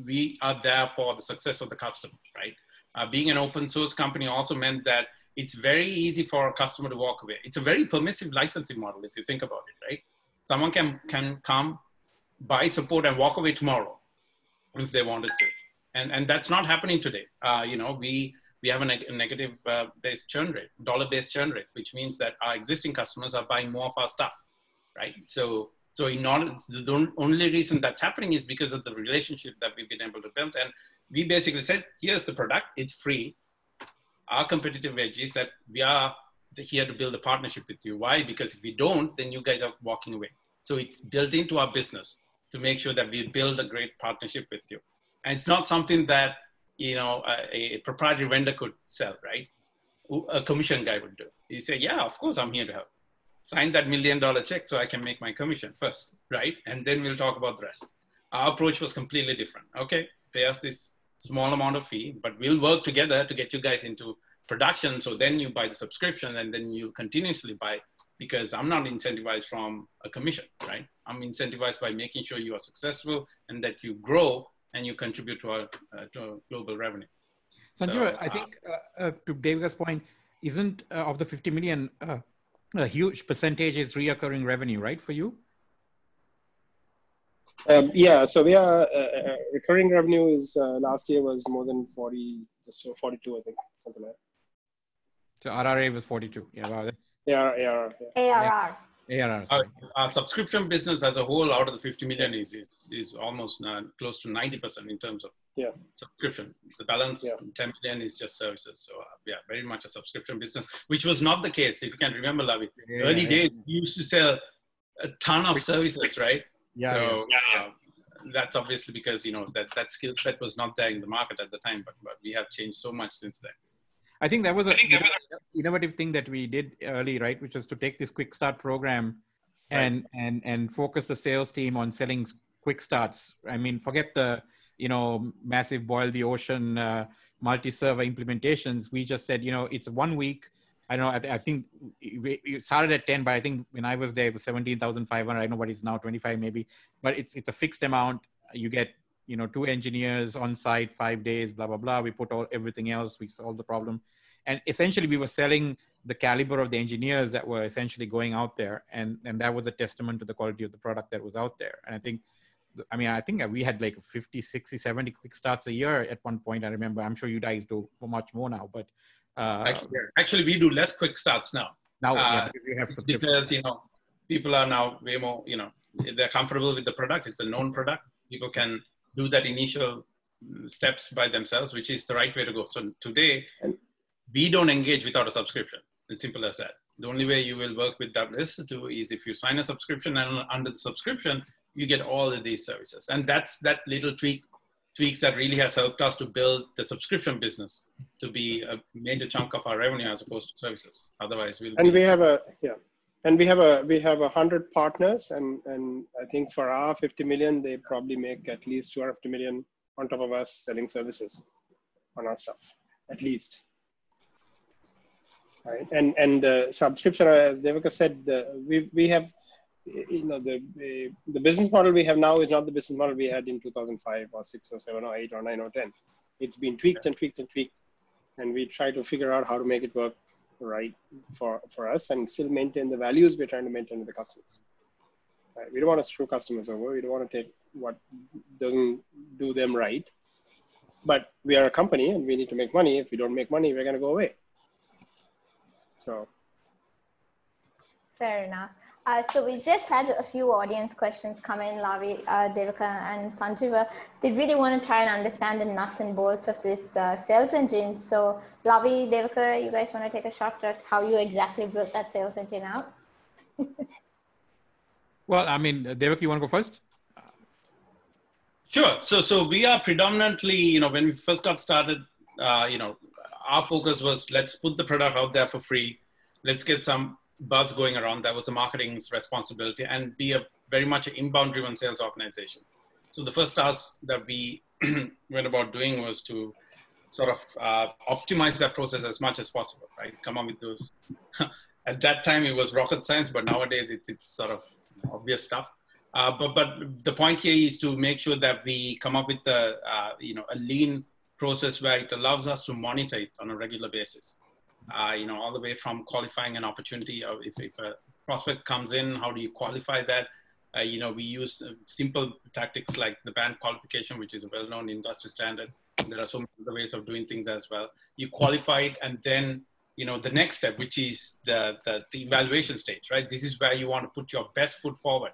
we are there for the success of the customer, right? Being an open source company also meant that it's very easy for a customer to walk away. It's a very permissive licensing model, if you think about it, right? Someone can come, buy support, and walk away tomorrow if they wanted to. And that's not happening today. We have a negative based churn rate, dollar-based churn rate, which means that our existing customers are buying more of our stuff, right? So the only reason that's happening is because of the relationship that we've been able to build. And we basically said, here's the product, it's free. Our competitive edge is that we are here to build a partnership with you. Why? Because if we don't, then you guys are walking away. So it's built into our business to make sure that we build a great partnership with you. And it's not something that, a proprietary vendor could sell, right? A commission guy would do. He say, yeah, of course, I'm here to help. Sign that $1 million check so I can make my commission first, right? And then we'll talk about the rest. Our approach was completely different. Okay, pay us this small amount of fee, but we'll work together to get you guys into production. So then you buy the subscription, and then you continuously buy, because I'm not incentivized from a commission, right? I'm incentivized by making sure you are successful and that you grow and you contribute to our global revenue. Sanjiva, I think to Devaka's point, isn't of the 50 million, a huge percentage is reoccurring revenue, right, for you? Yeah, so we are recurring revenue is last year was more than 40, so 42, I think, something like that. So RRA was 42. Yeah, wow, that's ARR. ARR. Sorry. Our subscription business as a whole, out of the 50 million, is almost close to 90% in terms of subscription. The balance, 10 million, is just services. So very much a subscription business, which was not the case. If you can remember, Lavi, early days, we used to sell a ton of services, right? That's obviously because, that skill set was not there in the market at the time, but we have changed so much since then. I think that was an innovative thing that we did early, right? Which was to take this quick start program and focus the sales team on selling quick starts. I mean, forget the, massive boil the ocean, multi-server implementations. We just said, it's 1 week. I don't know. I think we started at 10, but I think when I was there, it was 17,500. I don't know what it's now, 25 maybe, but it's a fixed amount. You get, 2 engineers on site, 5 days, blah, blah, blah. We put everything else, we solved the problem. And essentially we were selling the caliber of the engineers that were essentially going out there. And that was a testament to the quality of the product that was out there. And I think we had like 50, 60, 70 quick starts a year at one point. I remember, I'm sure you guys do much more now, but actually we do less quick starts now. Because you have subscription. Because, people are now way more, they're comfortable with the product. It's a known product. People can do that initial steps by themselves, which is the right way to go. So today, we don't engage without a subscription. It's simple as that. The only way you will work with WSO2 is if you sign a subscription, and under the subscription, you get all of these services. And that's that little tweaks that really has helped us to build the subscription business to be a major chunk of our revenue as opposed to services. Otherwise, we have 100 partners, and I think for our 50 million, they probably make at least 250 million on top of us selling services on our stuff, at least. Right. And the subscription, as Devaka said, we have, the business model we have now is not the business model we had in 2005 or 6 or 7 or 8 or 9 or 10. It's been tweaked and tweaked and tweaked, and we try to figure out how to make it work right for us and still maintain the values we're trying to maintain with the customers. Right? We don't want to screw customers over. We don't want to take what doesn't do them right. But we are a company and we need to make money. If we don't make money, we're going to go away. So. Fair enough. So we just had a few audience questions come in, Lavi, Devaka, and Sanjiva. They really want to try and understand the nuts and bolts of this sales engine. So Lavi, Devaka, you guys want to take a shot at how you exactly built that sales engine out? Well, I mean, Devaka, you want to go first? Sure. So we are predominantly, when we first got started, our focus was let's put the product out there for free. Let's get some buzz going around. That was the marketing's responsibility, and be a very much an inbound driven sales organization. So the first task that we went about doing was to sort of optimize that process as much as possible, right? Come up with those. At that time, it was rocket science, but nowadays it's sort of obvious stuff. But the point here is to make sure that we come up with a lean process where it allows us to monitor it on a regular basis. All the way from qualifying an opportunity. If a prospect comes in, how do you qualify that? We use simple tactics like the band qualification, which is a well-known industry standard. There are so many other ways of doing things as well. You qualify it, and then the next step, which is the evaluation stage, right? This is where you want to put your best foot forward,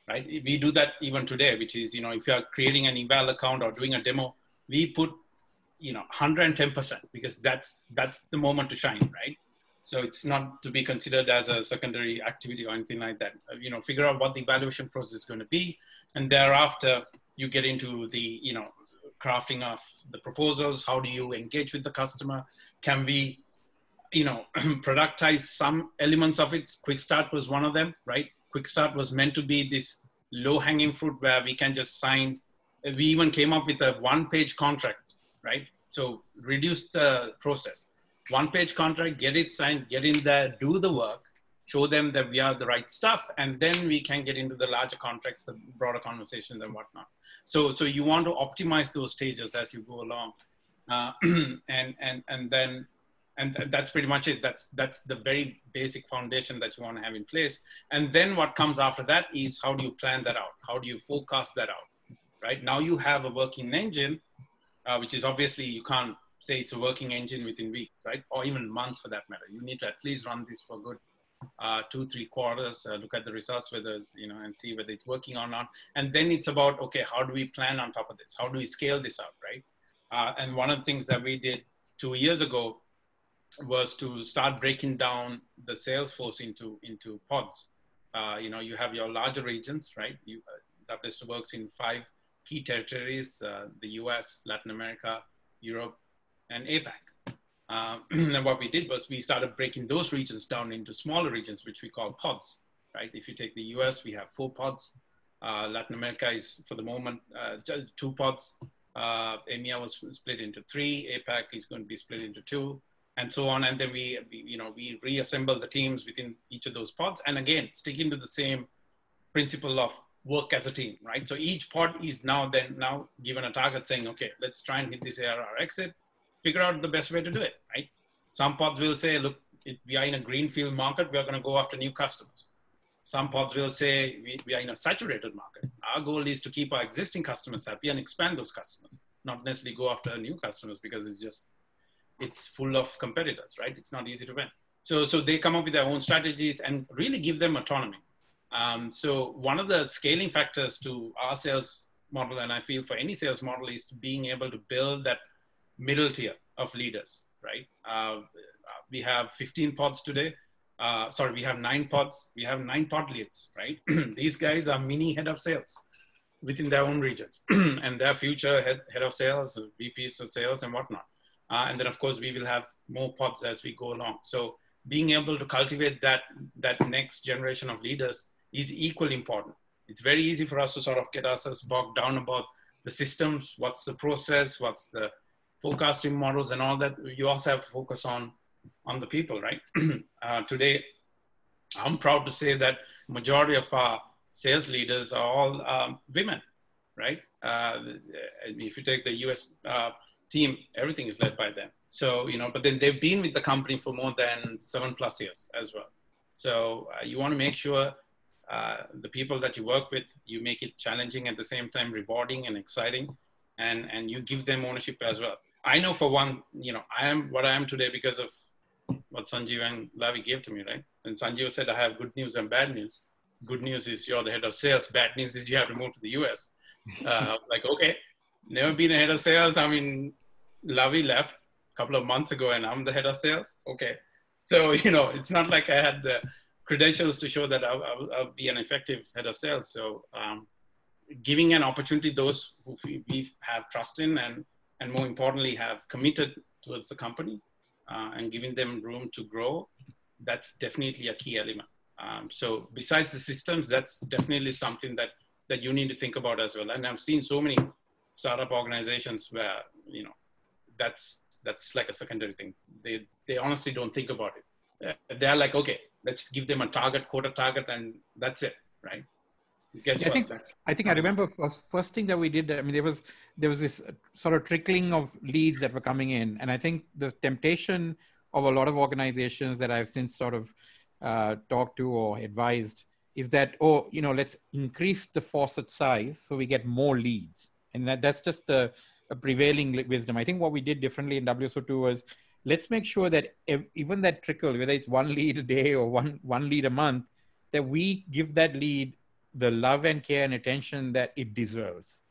right? We do that even today, which is if you are creating an eval account or doing a demo, we put 110%, because that's the moment to shine, right? So it's not to be considered as a secondary activity or anything like that. Figure out what the evaluation process is going to be, and thereafter you get into the crafting of the proposals. How do you engage with the customer? Can we productize some elements of it? Quick start was one of them, right? Quick start was meant to be this low-hanging fruit where we can just sign. We even came up with a one-page contract, right? So reduce the process. One-page contract, get it signed, get in there, do the work, show them that we are the right stuff, and then we can get into the larger contracts, the broader conversations and whatnot. So you want to optimize those stages as you go along, and that's pretty much it. That's the very basic foundation that you want to have in place. And then what comes after that is how do you plan that out? How do you forecast that out? Right now you have a working engine. Which is obviously, you can't say it's a working engine within weeks, right? Or even months for that matter. You need to at least run this for good 2-3 quarters, look at the results, whether, and see whether it's working or not. And then it's about, okay, how do we plan on top of this? How do we scale this out, right? And one of the things that we did 2 years ago was to start breaking down the sales force into pods. You have your larger regions, right? WSO2 works in 5 key territories, the US, Latin America, Europe, and APAC. And what we did was we started breaking those regions down into smaller regions, which we call pods, right? If you take the US, we have 4 pods. Latin America is, for the moment, 2 pods. EMEA was split into 3. APAC is going to be split into 2, and so on. And then we reassemble the teams within each of those pods. And again, sticking to the same principle of work as a team, right? So each pod is now given a target saying, okay, let's try and hit this ARR exit, figure out the best way to do it, right? Some pods will say, look, we are in a greenfield market, we are going to go after new customers. Some pods will say, we are in a saturated market. Our goal is to keep our existing customers happy and expand those customers, not necessarily go after new customers, because it's full of competitors, right? It's not easy to win. So they come up with their own strategies and really give them autonomy. So one of the scaling factors to our sales model, and I feel for any sales model, is being able to build that middle tier of leaders, right? We have 15 pods today. We have 9 pods. We have 9 pod leads, right? These guys are mini head of sales within their own regions and their future head of sales, VPs of sales and whatnot. And then of course we will have more pods as we go along. So being able to cultivate that next generation of leaders is equally important. It's very easy for us to sort of get ourselves bogged down about the systems, what's the process, what's the forecasting models and all that. You also have to focus on the people, right? Today, I'm proud to say that majority of our sales leaders are all women, right? If you take the US team, everything is led by them. So, but then they've been with the company for more than 7+ years as well. So you want to make sure the people that you work with, you make it challenging at the same time, rewarding and exciting, and you give them ownership as well. I know for one, I am what I am today because of what Sanjiva and Lavi gave to me, right? And Sanjiva said, I have good news and bad news. Good news is you're the head of sales. Bad news is you have to move to the US. Like, okay, never been a head of sales. I mean, Lavi left a couple of months ago and I'm the head of sales. Okay. So, it's not like I had the credentials to show that I'll be an effective head of sales. So giving an opportunity those who we have trust in and more importantly have committed towards the company and giving them room to grow, that's definitely a key element. So besides the systems, that's definitely something that you need to think about as well. And I've seen so many startup organizations where, that's like a secondary thing. They honestly don't think about it. They're like, okay, let's give them a quota target, and that's it, right? Guess what? I think I remember first thing that we did. I mean, there was this sort of trickling of leads that were coming in, and I think the temptation of a lot of organizations that I've since sort of talked to or advised is that, let's increase the faucet size so we get more leads, and that's just a prevailing wisdom. I think what we did differently in WSO2 was, let's make sure that even that trickle, whether it's one lead a day or one lead a month, that we give that lead the love and care and attention that it deserves,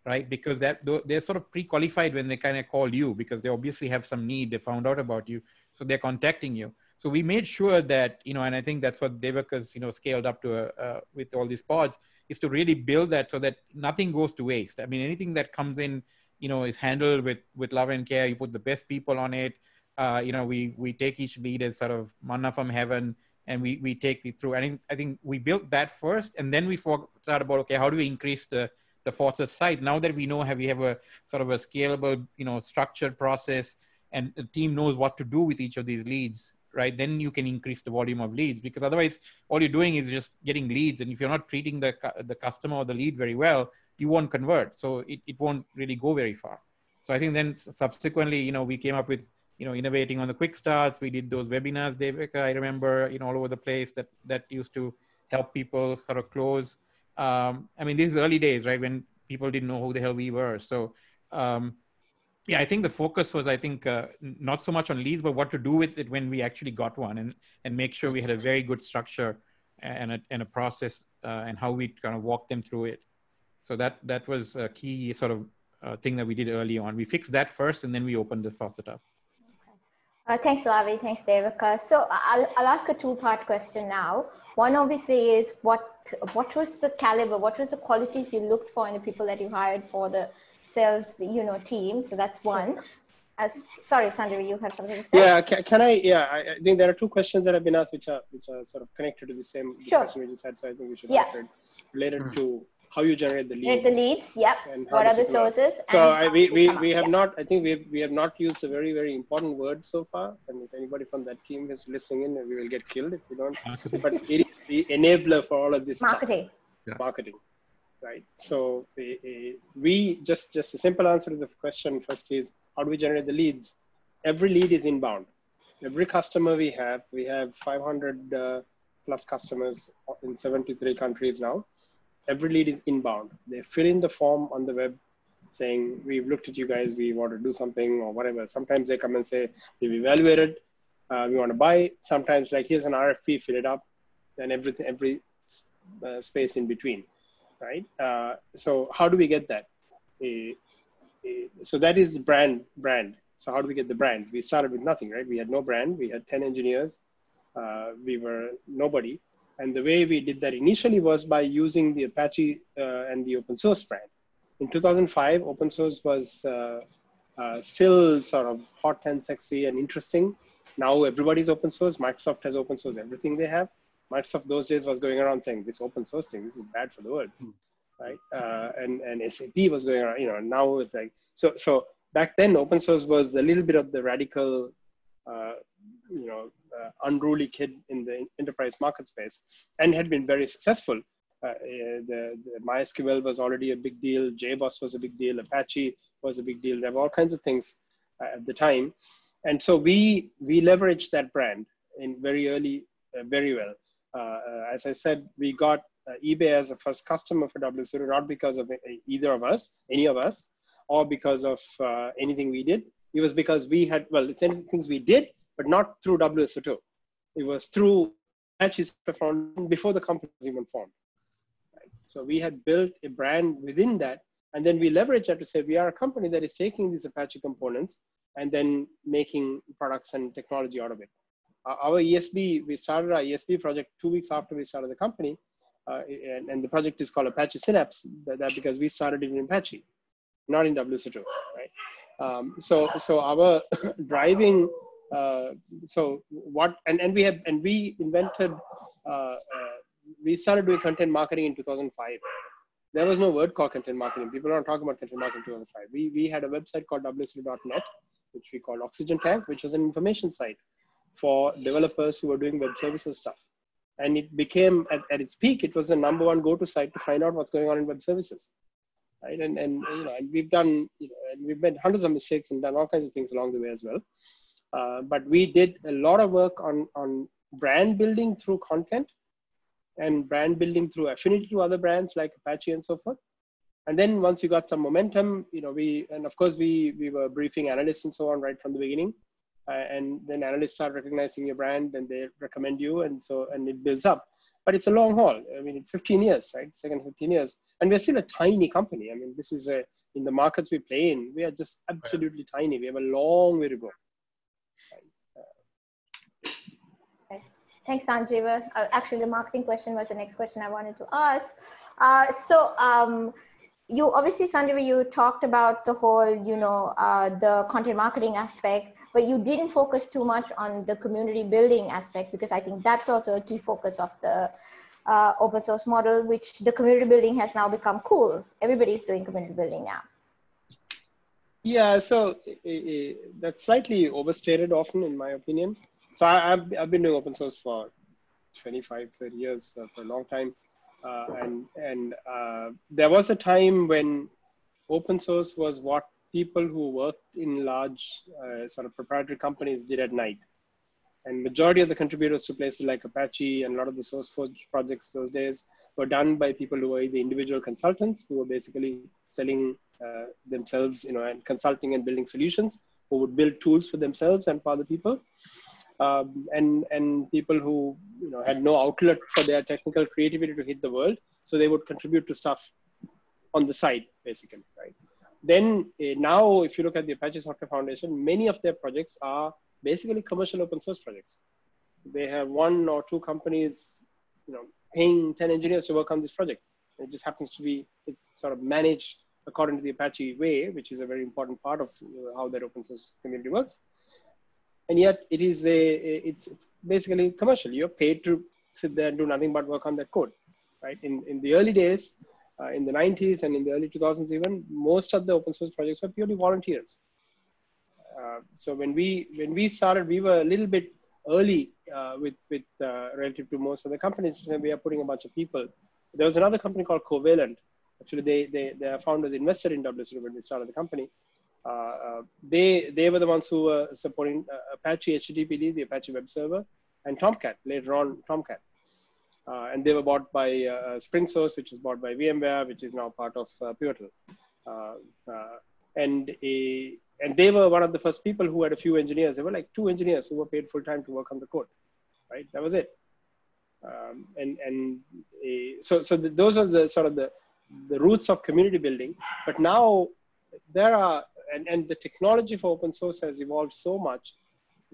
right? Because they're sort of pre-qualified when they kind of call you, because they obviously have some need, they found out about you, so they're contacting you. So we made sure that, and I think that's what Devaka's, scaled up to with all these pods, is to really build that so that nothing goes to waste. I mean, anything that comes in, is handled with love and care. You put the best people on it. We take each lead as sort of manna from heaven, and we take it through. And I think we built that first, and then we thought about, okay, how do we increase the faucet size? Now that we have a sort of a scalable, structured process, and the team knows what to do with each of these leads, right? Then you can increase the volume of leads, because otherwise all you're doing is just getting leads. And if you're not treating the customer or the lead very well, you won't convert. So it won't really go very far. So I think then subsequently, we came up with, innovating on the quick starts. We did those webinars, Devaka, I remember, all over the place that used to help people sort of close. I mean, these early days, right, when people didn't know who the hell we were. So I think the focus was, not so much on leads, but what to do with it when we actually got one, and make sure we had a very good structure and a process and how we kind of walk them through it. So that was a key sort of thing that we did early on. We fixed that first, and then we opened the faucet up. Okay. Thanks, Lavi. Thanks, Devaka. So I'll ask a two-part question now. One obviously is what was the caliber? What was the qualities you looked for in the people that you hired for the sales, team? So that's one. Sorry, Sanjiva, you have something to say? Yeah, can I? Yeah, I think there are two questions that have been asked, which are sort of connected to the same discussion we just had. So I think we should answer it related to how you generate the leads. Generate the leads, yep. What are the sources? So we have not. I think we have not used a very, very important word so far. And if anybody from that team is listening in, we will get killed if we don't. But it is the enabler for all of this marketing. Stuff. Yeah. Marketing. Right. So we just a simple answer to the question first is, how do we generate the leads? Every lead is inbound. Every customer we have 500 plus customers in 73 countries now. Every lead is inbound. They fill in the form on the web saying, we've looked at you guys, we want to do something or whatever. Sometimes they come and say, we've evaluated, we want to buy. Sometimes like, here's an RFP, fill it up, and every space in between. Right? So how do we get that? So that is brand. So how do we get the brand? We started with nothing, right? We had no brand. We had 10 engineers. We were nobody. And the way we did that initially was by using the Apache and the open source brand. In 2005, open source was still sort of hot and sexy and interesting. Now everybody's open source. Microsoft has open source everything they have. Microsoft those days was going around saying, this open source thing, this is bad for the world, right? And SAP was going around, now it's like, so back then open source was a little bit of the radical, unruly kid in the enterprise market space, and had been very successful. The MySQL was already a big deal. JBoss was a big deal. Apache was a big deal. There were all kinds of things at the time. And so we leveraged that brand in very early, very well. As I said, we got eBay as the first customer for WSO2, not because of either of us, any of us, or because of anything we did. It was because we had, well, it's anything things we did, but not through WSO2. It was through Apache's foundation before the company was even formed. Right? So we had built a brand within that, and then we leveraged that to say we are a company that is taking these Apache components and then making products and technology out of it. Our ESB, we started our ESB project 2 weeks after we started the company, and the project is called Apache Synapse, that because we started it in Apache, not in WSO2, right? So our driving, we invented, we started doing content marketing in 2005. There was no word called content marketing. People don't talk about content marketing in 2005. We had a website called WSO2.net, which we called Oxygen Tank, which was an information site for developers who were doing web services stuff. And it became, at its peak, it was the #1 go-to site to find out what's going on in web services. Right? And we've done, and we've made hundreds of mistakes and done all kinds of things along the way as well. But we did a lot of work on brand building through content and brand building through affinity to other brands like Apache and so forth. And then once you got some momentum, of course we were briefing analysts and so on right from the beginning. And then analysts start recognizing your brand and they recommend you, and it builds up. But it's a long haul. I mean, it's 15 years, right? Second 15 years. And we're still a tiny company. I mean, this is in the markets we play in, we are just absolutely tiny. We have a long way to go. Thanks, Sanjiva. Actually, the marketing question was the next question I wanted to ask. You obviously, Sanjiva, you talked about the whole, the content marketing aspect, but you didn't focus too much on the community building aspect, because I think that's also a key focus of the open source model, which the community building has now become cool. Everybody's doing community building now. Yeah, so that's slightly overstated often, in my opinion. So I've been doing open source for 25, 30 years, for a long time. There was a time when open source was what people who worked in large sort of proprietary companies did at night. And majority of the contributors to places like Apache and a lot of the SourceForge projects those days were done by people who were either individual consultants who were basically selling themselves, and consulting and building solutions, who would build tools for themselves and for other people. And people who had no outlet for their technical creativity to hit the world, so they would contribute to stuff on the side, basically, right? Then now, if you look at the Apache Software Foundation, many of their projects are basically commercial open source projects. They have 1 or 2 companies, paying 10 engineers to work on this project. It just happens to be, it's sort of managed according to the Apache way, which is a very important part of how that open source community works. And yet it is it's basically commercial. You're paid to sit there and do nothing but work on that code, right? In the early days, in the 90s and in the early 2000s even, most of the open source projects were purely volunteers. So when we started, we were a little bit early with relative to most of the companies. We are putting a bunch of people. There was another company called Covalent. Actually, their founders invested in WSO2 when we started the company. They were the ones who were supporting Apache HTTPD, the Apache web server, and Tomcat, later on Tomcat. And they were bought by SpringSource, which was bought by VMware, which is now part of Pivotal. And they were one of the first people who had a few engineers. There were like 2 engineers who were paid full time to work on the code, right? That was it. So those are the sort of the roots of community building. But now there are, and the technology for open source has evolved so much.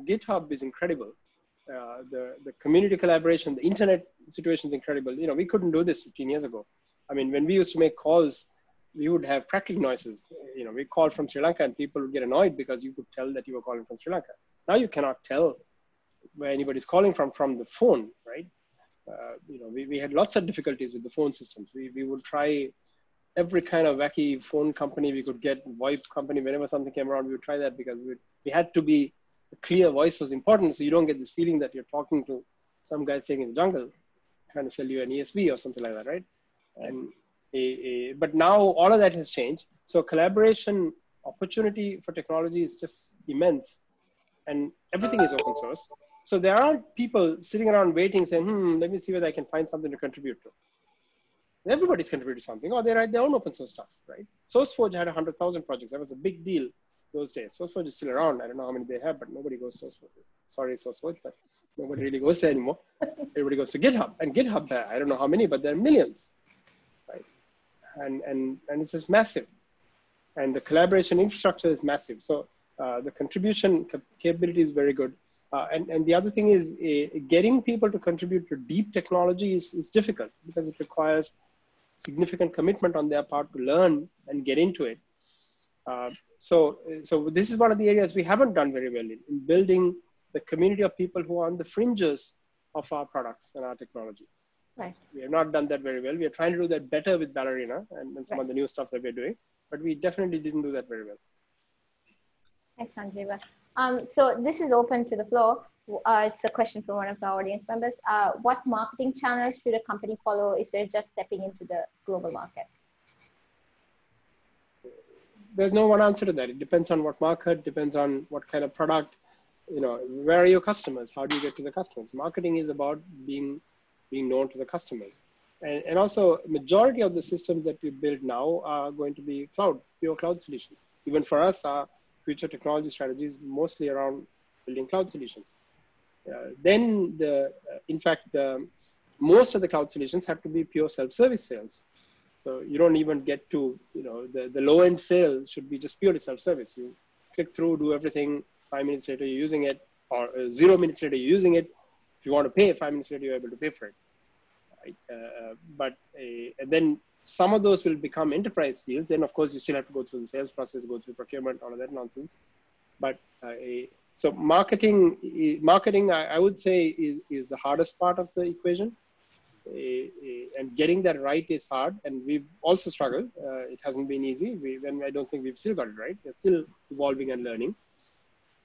GitHub is incredible. The community collaboration, the internet situation is incredible. We couldn't do this 15 years ago. I mean, when we used to make calls, we would have crackling noises. We called from Sri Lanka and people would get annoyed because you could tell that you were calling from Sri Lanka. Now you cannot tell where anybody's calling from the phone, right? We had lots of difficulties with the phone systems. We would try every kind of wacky phone company we could get, VoIP company, whenever something came around, we would try that because we had to be, a clear voice was important, so you don't get this feeling that you're talking to some guy sitting in the jungle trying to sell you an ESB or something like that, right? And but now all of that has changed. So collaboration opportunity for technology is just immense, and everything is open source. So there aren't people sitting around waiting saying, let me see whether I can find something to contribute to. Everybody's contributing something, or they write their own open source stuff, right? SourceForge had 100,000 projects. That was a big deal those days. SourceForge is still around. I don't know how many they have, but nobody goes to SourceForge. Sorry, SourceForge, but nobody really goes there anymore. Everybody goes to GitHub, and GitHub, I don't know how many, but there are millions, right? And it's just massive. And the collaboration infrastructure is massive. So the contribution capability is very good. And the other thing is getting people to contribute to deep technology is difficult because it requires significant commitment on their part to learn and get into it. So this is one of the areas we haven't done very well in building the community of people who are on the fringes of our products and our technology. Right. We have not done that very well. We are trying to do that better with Ballerina and some of the new stuff that we're doing, but we definitely didn't do that very well. Thanks, Sanjiva. So this is open to the floor. It's a question from one of the audience members. What marketing channels should a company follow if they're just stepping into the global market? There's no one answer to that. It depends on what market, depends on what kind of product, where are your customers? How do you get to the customers? Marketing is about being known to the customers. And also majority of the systems that we build now are going to be pure cloud solutions. Even for us, our future technology strategy is mostly around building cloud solutions. In fact, most of the cloud solutions have to be pure self-service sales. So you don't even get to, the low-end sale should be just purely self-service. You click through, do everything, 5 minutes later you're using it, or 0 minutes later you're using it. If you want to pay, 5 minutes later you're able to pay for it. Right? And then some of those will become enterprise deals. Then of course you still have to go through the sales process, go through procurement, all of that nonsense. But so marketing, I would say is the hardest part of the equation. And getting that right is hard, and we've also struggled. It hasn't been easy. I don't think we've still got it right. We're still evolving and learning.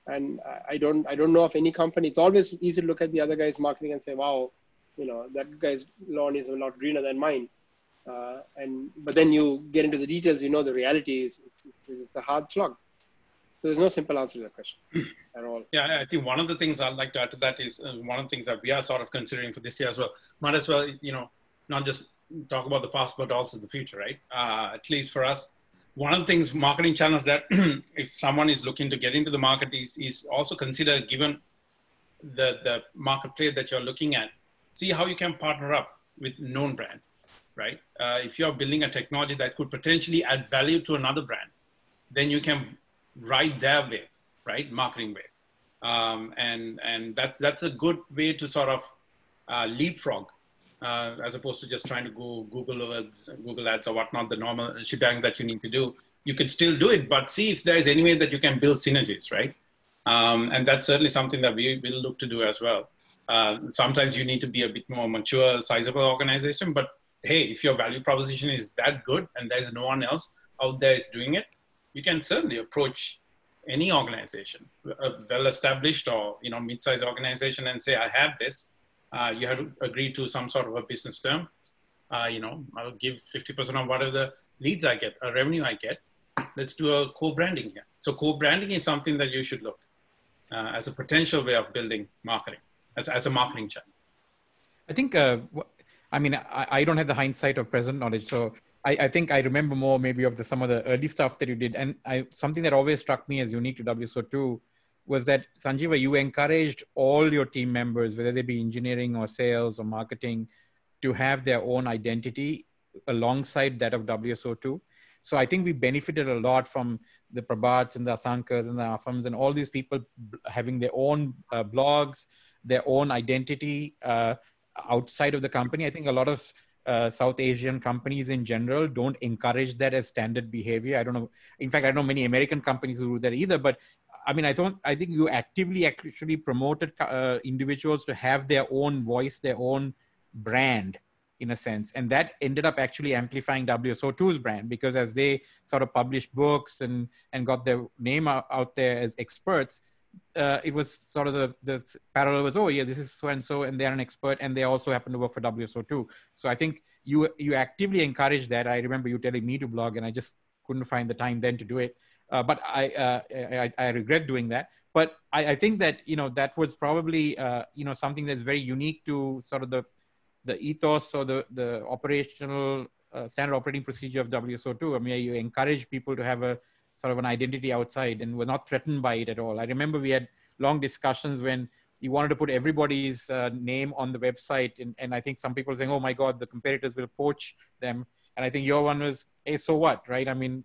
And I don't know of any company. It's always easy to look at the other guy's marketing and say, wow, that guy's lawn is a lot greener than mine. But then you get into the details, the reality is it's a hard slog. So there's no simple answer to that question at all. Yeah, I think one of the things I'd like to add to that is one of the things that we are sort of considering for this year as well. Might as well, not just talk about the past, but also the future, right? At least for us, one of the things, marketing channels that if someone is looking to get into the market is also consider, given the marketplace that you're looking at, see how you can partner up with known brands, right? If you're building a technology that could potentially add value to another brand, then you can ride their wave, right? Marketing wave. And that's a good way to sort of leapfrog as opposed to just trying to go Google ads or whatnot, the normal shebang that you need to do. You could still do it, but see if there's any way that you can build synergies, right? And that's certainly something that we will look to do as well. Sometimes you need to be a bit more mature, sizable organization, but hey, if your value proposition is that good and there's no one else out there is doing it, you can certainly approach any organization, a well-established or mid-sized organization, and say, I have this. You have to agree to some sort of a business term. I'll give 50% of whatever the leads I get, or revenue I get. Let's do a co-branding here. So co-branding is something that you should look as a potential way of building marketing, as a marketing channel. I think, I don't have the hindsight of present knowledge, so I think I remember more maybe of some of the early stuff that you did. And something that always struck me as unique to WSO2 was that, Sanjiva, you encouraged all your team members, whether they be engineering or sales or marketing, to have their own identity alongside that of WSO2. So I think we benefited a lot from the Prabhats and the Asankas and the Afams and all these people having their own blogs, their own identity outside of the company. I think a lot of South Asian companies in general don't encourage that as standard behavior. I don't know. In fact, I don't know many American companies who do that either. But I think you actively actually promoted individuals to have their own voice, their own brand, in a sense. And that ended up actually amplifying WSO2's brand, because as they sort of published books and got their name out there as experts, it was sort of the parallel was, oh yeah, this is so-and-so and they're an expert and they also happen to work for WSO2. So I think you actively encourage that. I remember you telling me to blog and I just couldn't find the time then to do it. But I regret doing that. But I think that, that was probably, something that's very unique to sort of the ethos or the operational standard operating procedure of WSO2. I mean, you encourage people to have a sort of an identity outside, and we're not threatened by it at all. I remember we had long discussions when you wanted to put everybody's name on the website. And I think some people saying, oh my God, the competitors will poach them. And I think your one was, hey, so what, right? I mean,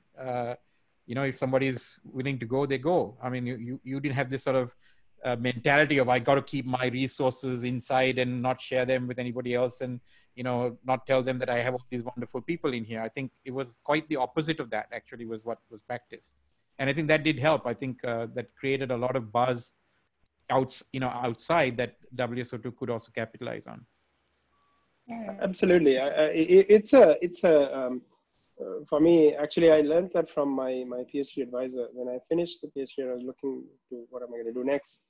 if somebody's willing to go, they go. I mean, you didn't have this sort of mentality of, I got to keep my resources inside and not share them with anybody else, and not tell them that I have all these wonderful people in here. I think it was quite the opposite of that, actually, was what was practiced. And I think that did help. I think that created a lot of buzz outside that WSO2 could also capitalize on. Absolutely. For me, actually, I learned that from my PhD advisor. When I finished the PhD and I was looking to what am I going to do next.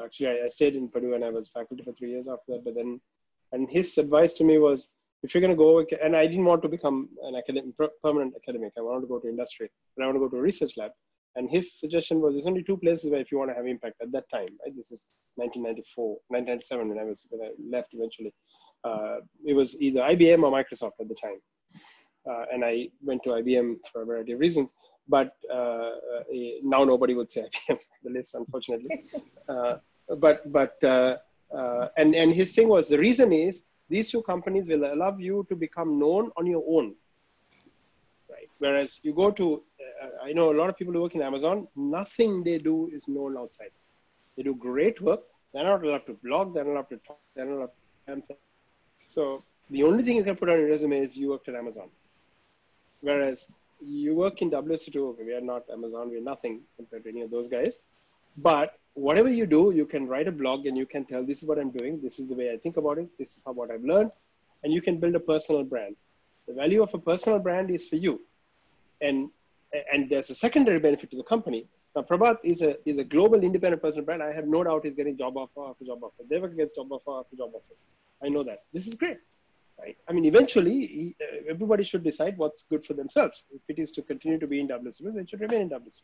Actually, I stayed in Purdue and I was faculty for 3 years after that. But then, and his advice to me was, if you're going to go, and I didn't want to become an permanent academic. I wanted to go to industry, but I want to go to a research lab. And his suggestion was, there's only 2 places where if you want to have impact at that time, right? This is 1997 when I left eventually. It was either IBM or Microsoft at the time. And I went to IBM for a variety of reasons, but now nobody would say IBM the list, unfortunately. And his thing was, the reason is these 2 companies will allow you to become known on your own, right? Whereas you go to, I know a lot of people who work in Amazon, nothing they do is known outside. They do great work. They're not allowed to blog. They're not allowed to talk. They're not allowed to. So the only thing you can put on your resume is you worked at Amazon. Whereas you work in WSO2, we are not Amazon, we're nothing compared to any of those guys. But whatever you do, you can write a blog and you can tell, this is what I'm doing, this is the way I think about it, this is what I've learned, and you can build a personal brand. The value of a personal brand is for you. And there's a secondary benefit to the company. Now, Prabhat is a global independent personal brand. I have no doubt he's getting job offer after job offer. Devaka gets job offer after job offer. I know that. This is great. Right? I mean, eventually, everybody should decide what's good for themselves. If it is to continue to be in WSO2, they should remain in WSO2.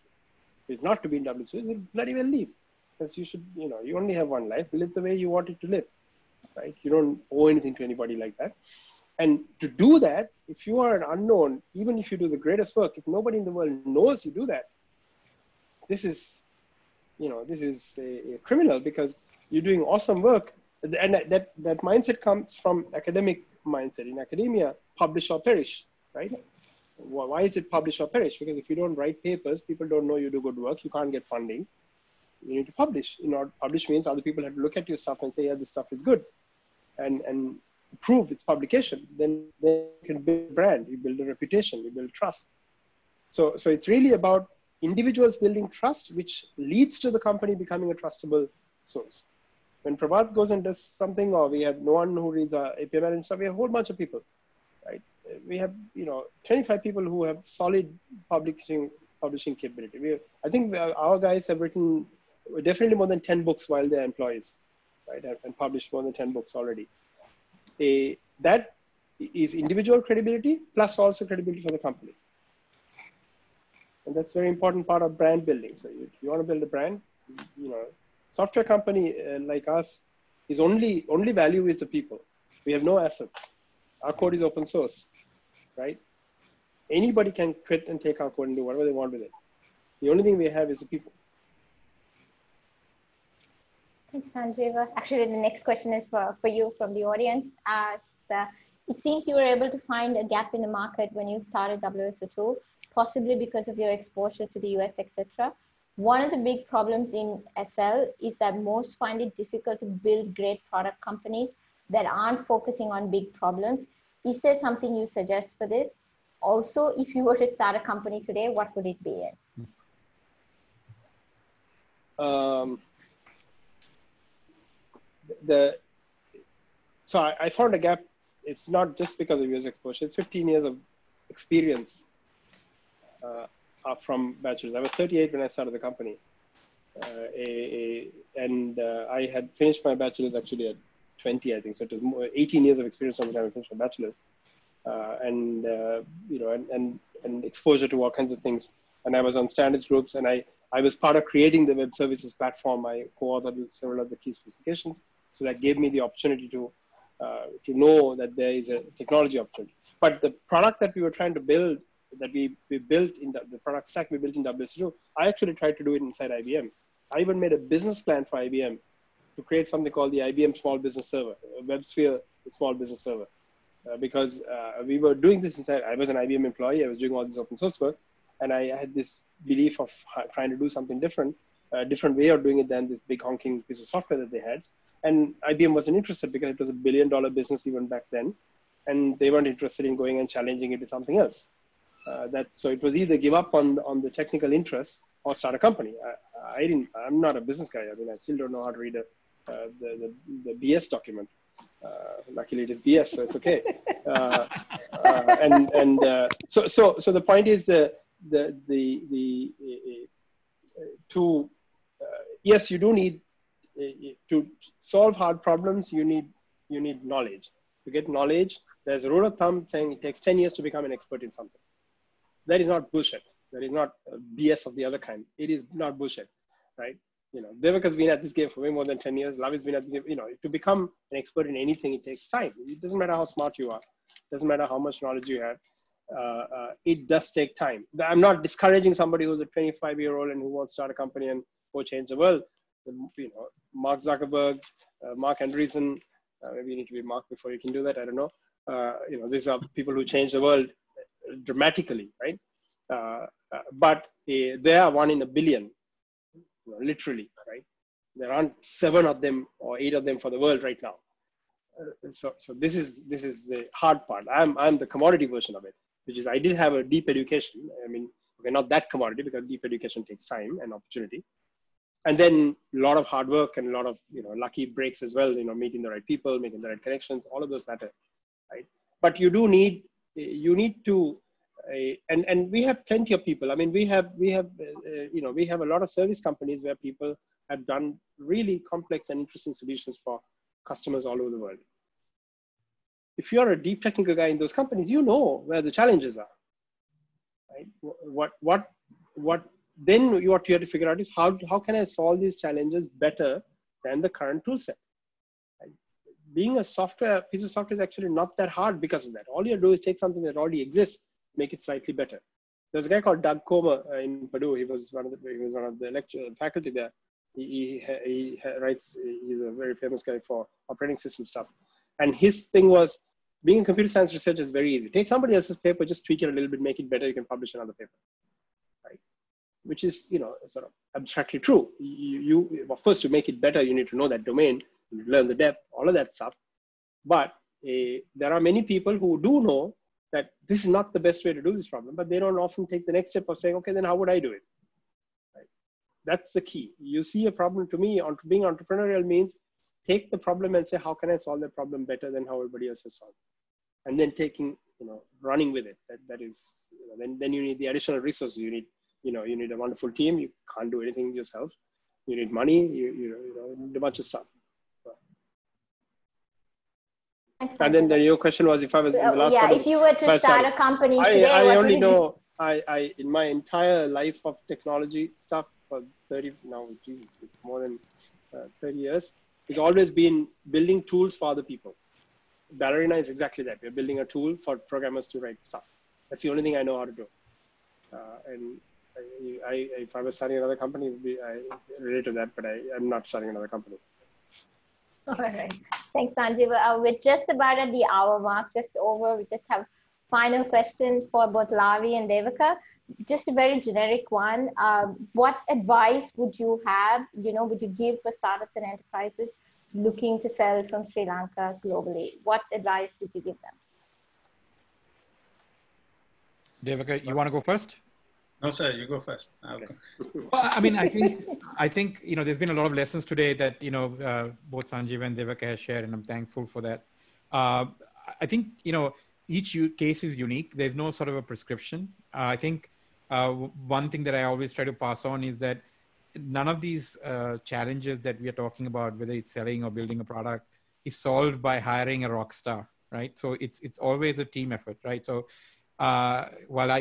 If it's not to be in WSO2, they bloody well leave. Because you should, you only have one life. Live the way you want it to live. Right? You don't owe anything to anybody like that. And to do that, if you are an unknown, even if you do the greatest work, if nobody in the world knows you do that, this is a criminal, because you're doing awesome work. And that mindset comes from academic mindset. In academia, publish or perish, right? Why is it publish or perish? Because if you don't write papers, people don't know you do good work. You can't get funding. You need to publish. Publish means other people have to look at your stuff and say, yeah, this stuff is good, and prove its publication. Then you can build a brand, you build a reputation, you build trust. So it's really about individuals building trust, which leads to the company becoming a trustable source. When Prabhat goes and does something, or we have no one who reads our API management stuff, we have a whole bunch of people, right? We have 25 people who have solid publishing capability. I think our guys have written definitely more than 10 books while they're employees, right? And published more than 10 books already. That is individual credibility plus also credibility for the company. And that's a very important part of brand building. So if you want to build a brand, software company like us is only value is the people. We have no assets. Our code is open source, right? Anybody can quit and take our code and do whatever they want with it. The only thing we have is the people. Thanks, Sanjiva. Actually, the next question is for you from the audience. It seems you were able to find a gap in the market when you started WSO2, possibly because of your exposure to the US, etc. One of the big problems in SL is that most find it difficult to build great product companies that aren't focusing on big problems. Is there something you suggest for this? Also, if you were to start a company today, what would it be in? So I found a gap. It's not just because of US exposure. It's 15 years of experience from bachelor's. I was 38 when I started the company. I had finished my bachelor's actually at 20, I think. So it was 18 years of experience from the time I finished my bachelor's. And exposure to all kinds of things. and I was on standards groups, and I was part of creating the web services platform. I co-authored several of the key specifications. So that gave me the opportunity to know that there is a technology opportunity. But the product that we were trying to build, that we built in the product stack we built in WSO2, I actually tried to do it inside IBM. I even made a business plan for IBM to create something called the IBM Small Business Server, WebSphere Small Business Server. Because we were doing this inside, I was an IBM employee, I was doing all this open source work, and I had this belief of trying to do something different, a different way of doing it than this big honking piece of software that they had. And IBM wasn't interested because it was $1 billion business even back then. And they weren't interested in going and challenging it to something else. So it was either give up on the technical interest or start a company. I'm not a business guy. I mean, I still don't know how to read the BS document. Luckily it is BS, so it's okay. So the point is yes, you do need to solve hard problems. You need knowledge. To get knowledge, there's a rule of thumb saying it takes 10 years to become an expert in something. That is not bullshit. That is not BS of the other kind. It is not bullshit, right? You know, Devaka's been at this game for way more than 10 years. Lavi's been at the game. You know, to become an expert in anything, it takes time. It doesn't matter how smart you are. It doesn't matter how much knowledge you have. It does take time. I'm not discouraging somebody who's a 25-year-old and who wants to start a company and go change the world. You know, Mark Zuckerberg, Mark Andreesen, maybe you need to be Mark before you can do that. I don't know. You know, these are people who change the world dramatically, right? But they are 1 in a billion, you know, literally, right? There aren't 7 of them or 8 of them for the world right now. So this is the hard part. I'm the commodity version of it, which is I did have a deep education. I mean, okay, not that commodity because deep education takes time and opportunity. And then a lot of hard work and a lot of, you know, lucky breaks as well, you know, meeting the right people, making the right connections, all of those matter, right? But you need to, and we have plenty of people. I mean, we have a lot of service companies where people have done really complex and interesting solutions for customers all over the world. If you're a deep technical guy in those companies, you know where the challenges are, right? Then what you have to figure out is how can I solve these challenges better than the current tool set? Right? Being a piece of software is actually not that hard because of that. All you do is take something that already exists, make it slightly better. There's a guy called Doug Comer in Purdue. He was one of the faculty there. He writes. He's a very famous guy for operating system stuff. And his thing was, being a computer science researcher is very easy. Take somebody else's paper, just tweak it a little bit, make it better. You can publish another paper. Which is, you know, sort of abstractly true. Well, first, to make it better, you need to know that domain, you learn the depth, all of that stuff. But there are many people who do know that this is not the best way to do this problem, but they don't often take the next step of saying, okay, then how would I do it? Right? That's the key. You see a problem, to me, being entrepreneurial means take the problem and say, how can I solve that problem better than how everybody else has solved? And then running with it. That is, then you need the additional resources. You need a wonderful team. You can't do anything yourself. You need money. You need a bunch of stuff. And then your question was if I was in the last if you were to start a company today, I only know in my entire life of technology stuff for 30 now, Jesus, it's more than 30 years. It's always been building tools for other people. Ballerina is exactly that. We're building a tool for programmers to write stuff. That's the only thing I know how to do. And if I was starting another company, I relate to that, but I'm not starting another company. All right. Thanks, Sanjiva. We're just about at the hour mark, just over. We just have final question for both Lavi and Devaka. Just a very generic one. What advice would you have, would you give for startups and enterprises looking to sell from Sri Lanka globally? What advice would you give them? Devaka, you want to go first? No, sir, you go first. Okay. Well, I mean, I think there's been a lot of lessons today that both Sanjiva and Devaka have shared, and I'm thankful for that. I think each case is unique. There's no sort of a prescription. I think one thing that I always try to pass on is that none of these challenges that we are talking about, whether it's selling or building a product, is solved by hiring a rock star, right? So it's always a team effort, right? So while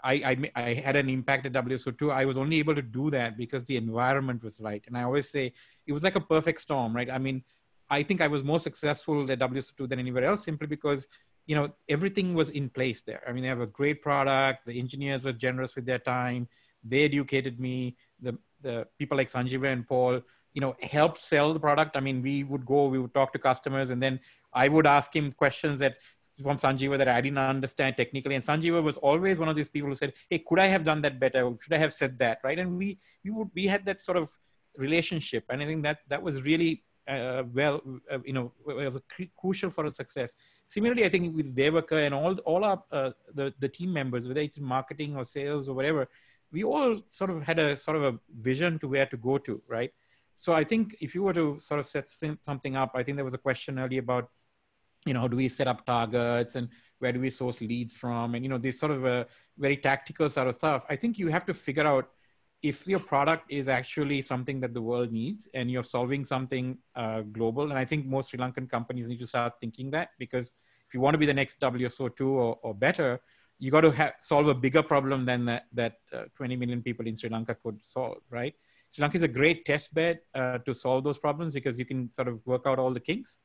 I had an impact at WSO2. I was only able to do that because the environment was right. And I always say it was like a perfect storm, right? I mean, I think I was more successful at WSO2 than anywhere else simply because, you know, everything was in place there. I mean, they have a great product. The engineers were generous with their time. They educated me. The people like Sanjiva and Paul, you know, helped sell the product. I mean, we would talk to customers, and then I would ask him questions from Sanjiva that I didn't understand technically. And Sanjiva was always one of these people who said, hey, could I have done that better? Should I have said that? Right. And we had that sort of relationship. And I think that was really, was crucial for its success. Similarly, I think with Devaka and all our, the team members, whether it's in marketing or sales or whatever, we all sort of had a vision to where to go to, right? So I think if you were to sort of set something up, I think there was a question earlier about, you know, how do we set up targets and where do we source leads from? And, you know, this sort of very tactical sort of stuff. I think you have to figure out if your product is actually something that the world needs and you're solving something global. And I think most Sri Lankan companies need to start thinking that, because if you want to be the next WSO2 or better, you got to solve a bigger problem than that 20 million people in Sri Lanka could solve, right? Sri Lanka is a great test bed to solve those problems because you can sort of work out all the kinks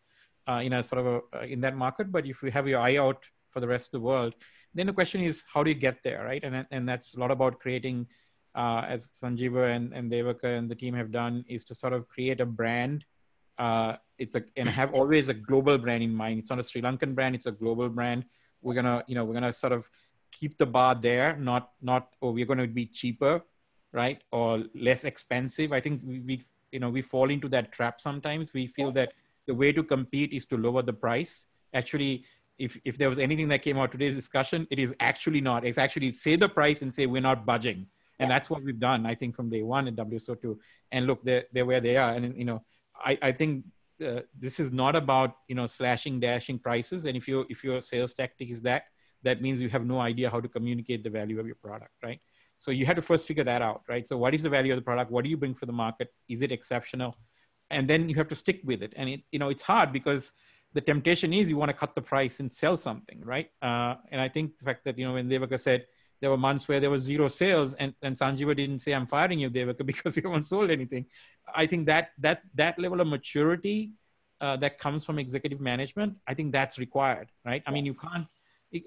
in a sort of in that market. But if you have your eye out for the rest of the world, then the question is, how do you get there, right? And that's a lot about creating, as Sanjiva and Devaka and the team have done, is to sort of create a brand. And have always a global brand in mind. It's not a Sri Lankan brand; it's a global brand. We're gonna sort of keep the bar there, not we're going to be cheaper, right, or less expensive. I think we fall into that trap sometimes. We feel that the way to compete is to lower the price. Actually, if there was anything that came out of today's discussion, it is actually not. It's actually say the price and say we're not budging, and that's what we've done. I think from day one at WSO2. And look, they're where they are. And I think this is not about slashing, dashing prices. And if your sales tactic is that means you have no idea how to communicate the value of your product, right? So you have to first figure that out, right? So what is the value of the product? What do you bring for the market? Is it exceptional? And then you have to stick with it. And it's hard because the temptation is you want to cut the price and sell something, right? And I think the fact that, when Devaka said there were months where there was zero sales and Sanjiva didn't say, I'm firing you, Devaka, because you haven't sold anything. I think that level of maturity that comes from executive management, I think that's required, right? I mean, you can't,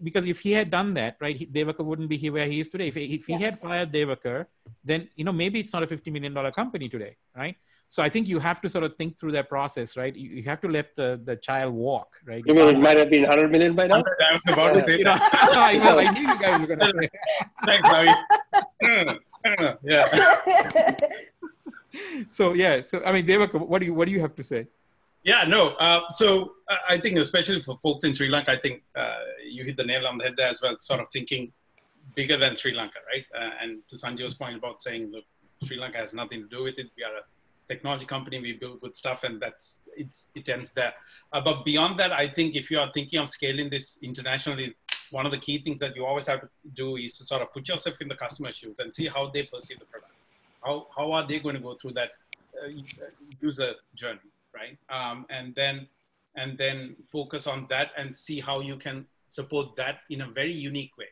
because if he had done that, right, Devaka wouldn't be here where he is today. If he had fired Devaka, then, maybe it's not a $50 million company today, right? So I think you have to sort of think through that process, right? You have to let the child walk, right? You mean it might have been 100 million by now? I was about to say that. I knew you guys were going to say. Thanks, Ravi. Yeah. So I mean, Devaka, what do you have to say? Yeah, no. So I think especially for folks in Sri Lanka, I think you hit the nail on the head there as well, sort of thinking bigger than Sri Lanka, right? And to Sanjiva's point about saying, look, Sri Lanka has nothing to do with it. We are a technology company, we build good stuff, and it ends there. But beyond that, I think if you are thinking of scaling this internationally, one of the key things that you always have to do is to sort of put yourself in the customer's shoes and see how they perceive the product. How are they going to go through that user journey? Right, and then focus on that and see how you can support that in a very unique way.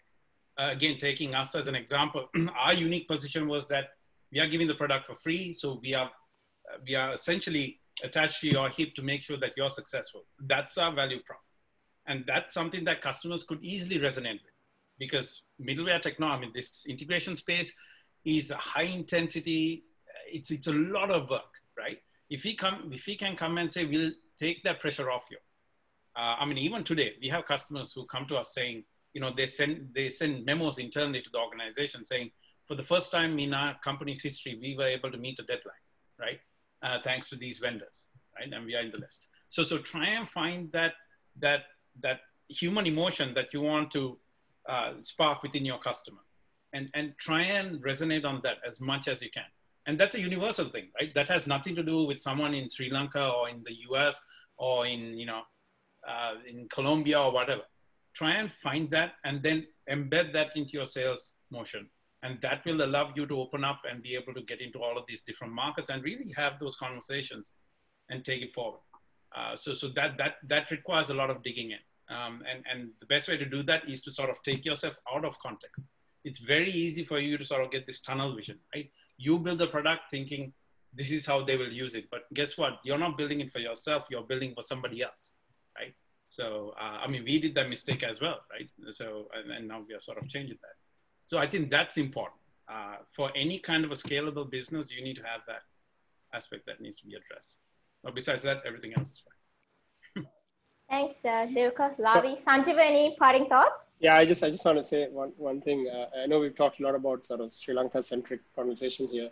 Again, taking us as an example, our unique position was that we are giving the product for free, so we are essentially attached to your hip to make sure that you're successful. That's our value prop, and that's something that customers could easily resonate with, because middleware technology, this integration space, is a high intensity. It's a lot of work, right? If he can come and say, we'll take that pressure off you. I mean, even today, we have customers who come to us saying, they send memos internally to the organization saying, for the first time in our company's history, we were able to meet a deadline, right? Thanks to these vendors, right? And we are in the list. So try and find that human emotion that you want to spark within your customer, and try and resonate on that as much as you can. And that's a universal thing, right? That has nothing to do with someone in Sri Lanka or in the US or in Colombia or whatever. Try and find that and then embed that into your sales motion. And that will allow you to open up and be able to get into all of these different markets and really have those conversations and take it forward. So that requires a lot of digging in. And the best way to do that is to sort of take yourself out of context it's very easy for you to sort of get this tunnel vision, right? You build the product thinking this is how they will use it. But guess what? You're not building it for yourself. You're building for somebody else, right? So, I mean, we did that mistake as well, right? So, and now we are sort of changing that. So I think that's important. For any kind of a scalable business, you need to have that aspect that needs to be addressed. But besides that, everything else is fine. Thanks, Devaka. Lavi, Sanjiva, any parting thoughts? Yeah, I just want to say one thing. I know we've talked a lot about sort of Sri Lanka-centric conversation here,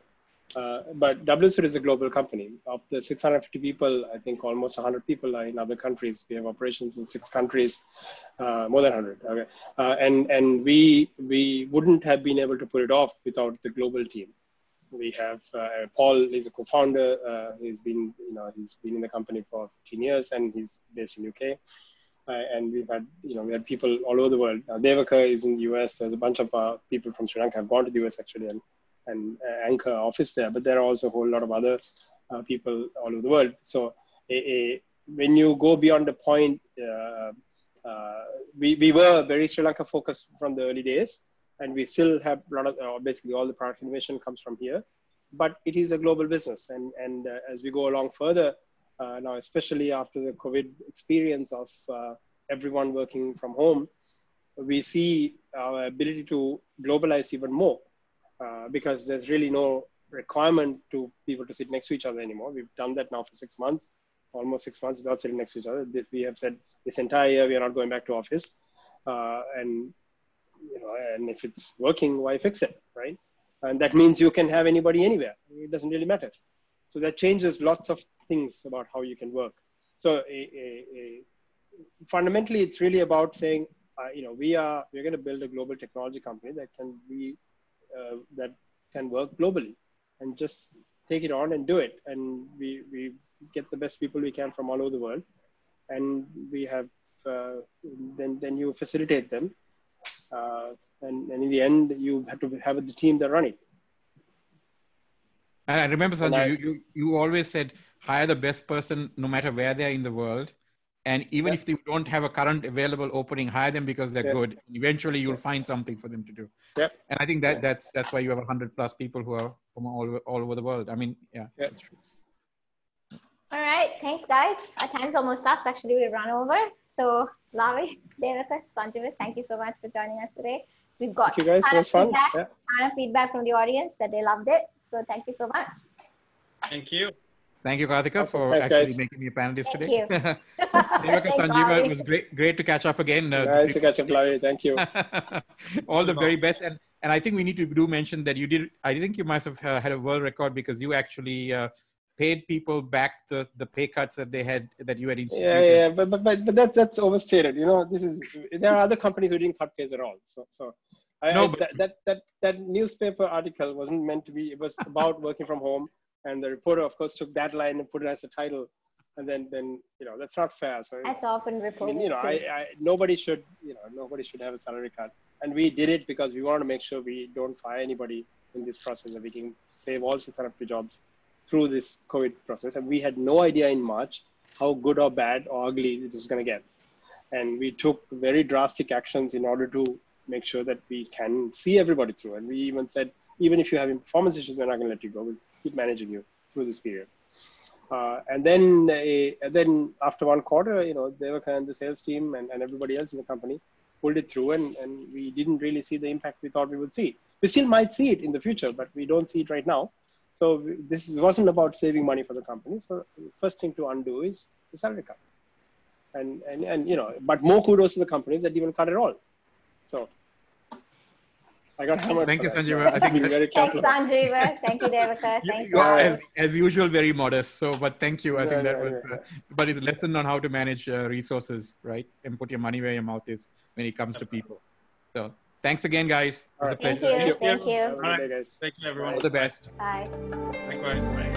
but WSO2 is a global company. Of the 650 people, I think almost 100 people are in other countries. We have operations in 6 countries, more than 100. Okay, and we wouldn't have been able to pull it off without the global team. We have Paul is a co-founder. He's been in the company for 15 years, and he's based in UK. And we had people all over the world. Devaka is in the US. There's a bunch of people from Sri Lanka have gone to the US actually and anchor office there. But there are also a whole lot of other people all over the world. So when you go beyond the point, we were very Sri Lanka focused from the early days. And we still have a lot of, basically all the product innovation comes from here, but it is a global business. And as we go along further, now, especially after the COVID experience of everyone working from home, we see our ability to globalize even more because there's really no requirement to people to sit next to each other anymore. We've done that now for 6 months, almost 6 months without sitting next to each other. We have said this entire year, we are not going back to office. And if it's working, why fix it, right? And that means you can have anybody anywhere. It doesn't really matter. So that changes lots of things about how you can work. So fundamentally, it's really about saying, we're going to build a global technology company that can work globally, and just take it on and do it. And we get the best people we can from all over the world, and we have then you facilitate them. And in the end, you have to have the team that run it. And I remember, Sanjiv, you always said, hire the best person no matter where they are in the world. And even if they don't have a current available opening, hire them because they're good. Eventually, you'll find something for them to do. Yep. And I think that's why you have 100+ people who are from all over the world. I mean, that's true. All right. Thanks, guys. Our time's almost up. Actually, we run over. So, Lavi, Devaka, Sanjiva, thank you so much for joining us today. We've got thank you guys. It was fun. Ton of feedback from the audience that they loved it. So thank you so much. Thank you. Thank you, Karthika, for making me a panelist today. Thank you. Devaka, Sanjiva, it was great to catch up again. Nice to catch up, Lavi. Thank you. All the very best. And I think we need to mention that I think you must have had a world record because you actually paid people back the pay cuts that you had instituted. Yeah, but that's overstated. There are other companies who didn't cut pays at all. That newspaper article wasn't meant to be. It was about working from home, and the reporter, of course, took that line and put it as the title, and then that's not fair. So that's often reported. Nobody should have a salary cut, and we did it because we want to make sure we don't fire anybody in this process, and we can save all 650 jobs through this COVID process. And we had no idea in March how good or bad or ugly it was going to get. And we took very drastic actions in order to make sure that we can see everybody through. And we even said, even if you're having performance issues, we're not going to let you go. We'll keep managing you through this period. And then after one quarter, Devaka and the sales team and everybody else in the company pulled it through, and we didn't really see the impact we thought we would see. We still might see it in the future, but we don't see it right now. So this wasn't about saving money for the company. So the first thing to undo is the salary cuts. And but more kudos to the companies that didn't cut at all. So I got hammered. Thank you, Sanjiva. I think very careful. Thanks, Sanjiva. Thank you, Devaka. Thanks, you as usual, very modest. So, but thank you. I think that was, but it's a lesson on how to manage resources, right? And put your money where your mouth is when it comes to people. So thanks again, guys. It was a pleasure. Thank you. All right. Thank you, everyone. All the best. Bye. Likewise. Bye.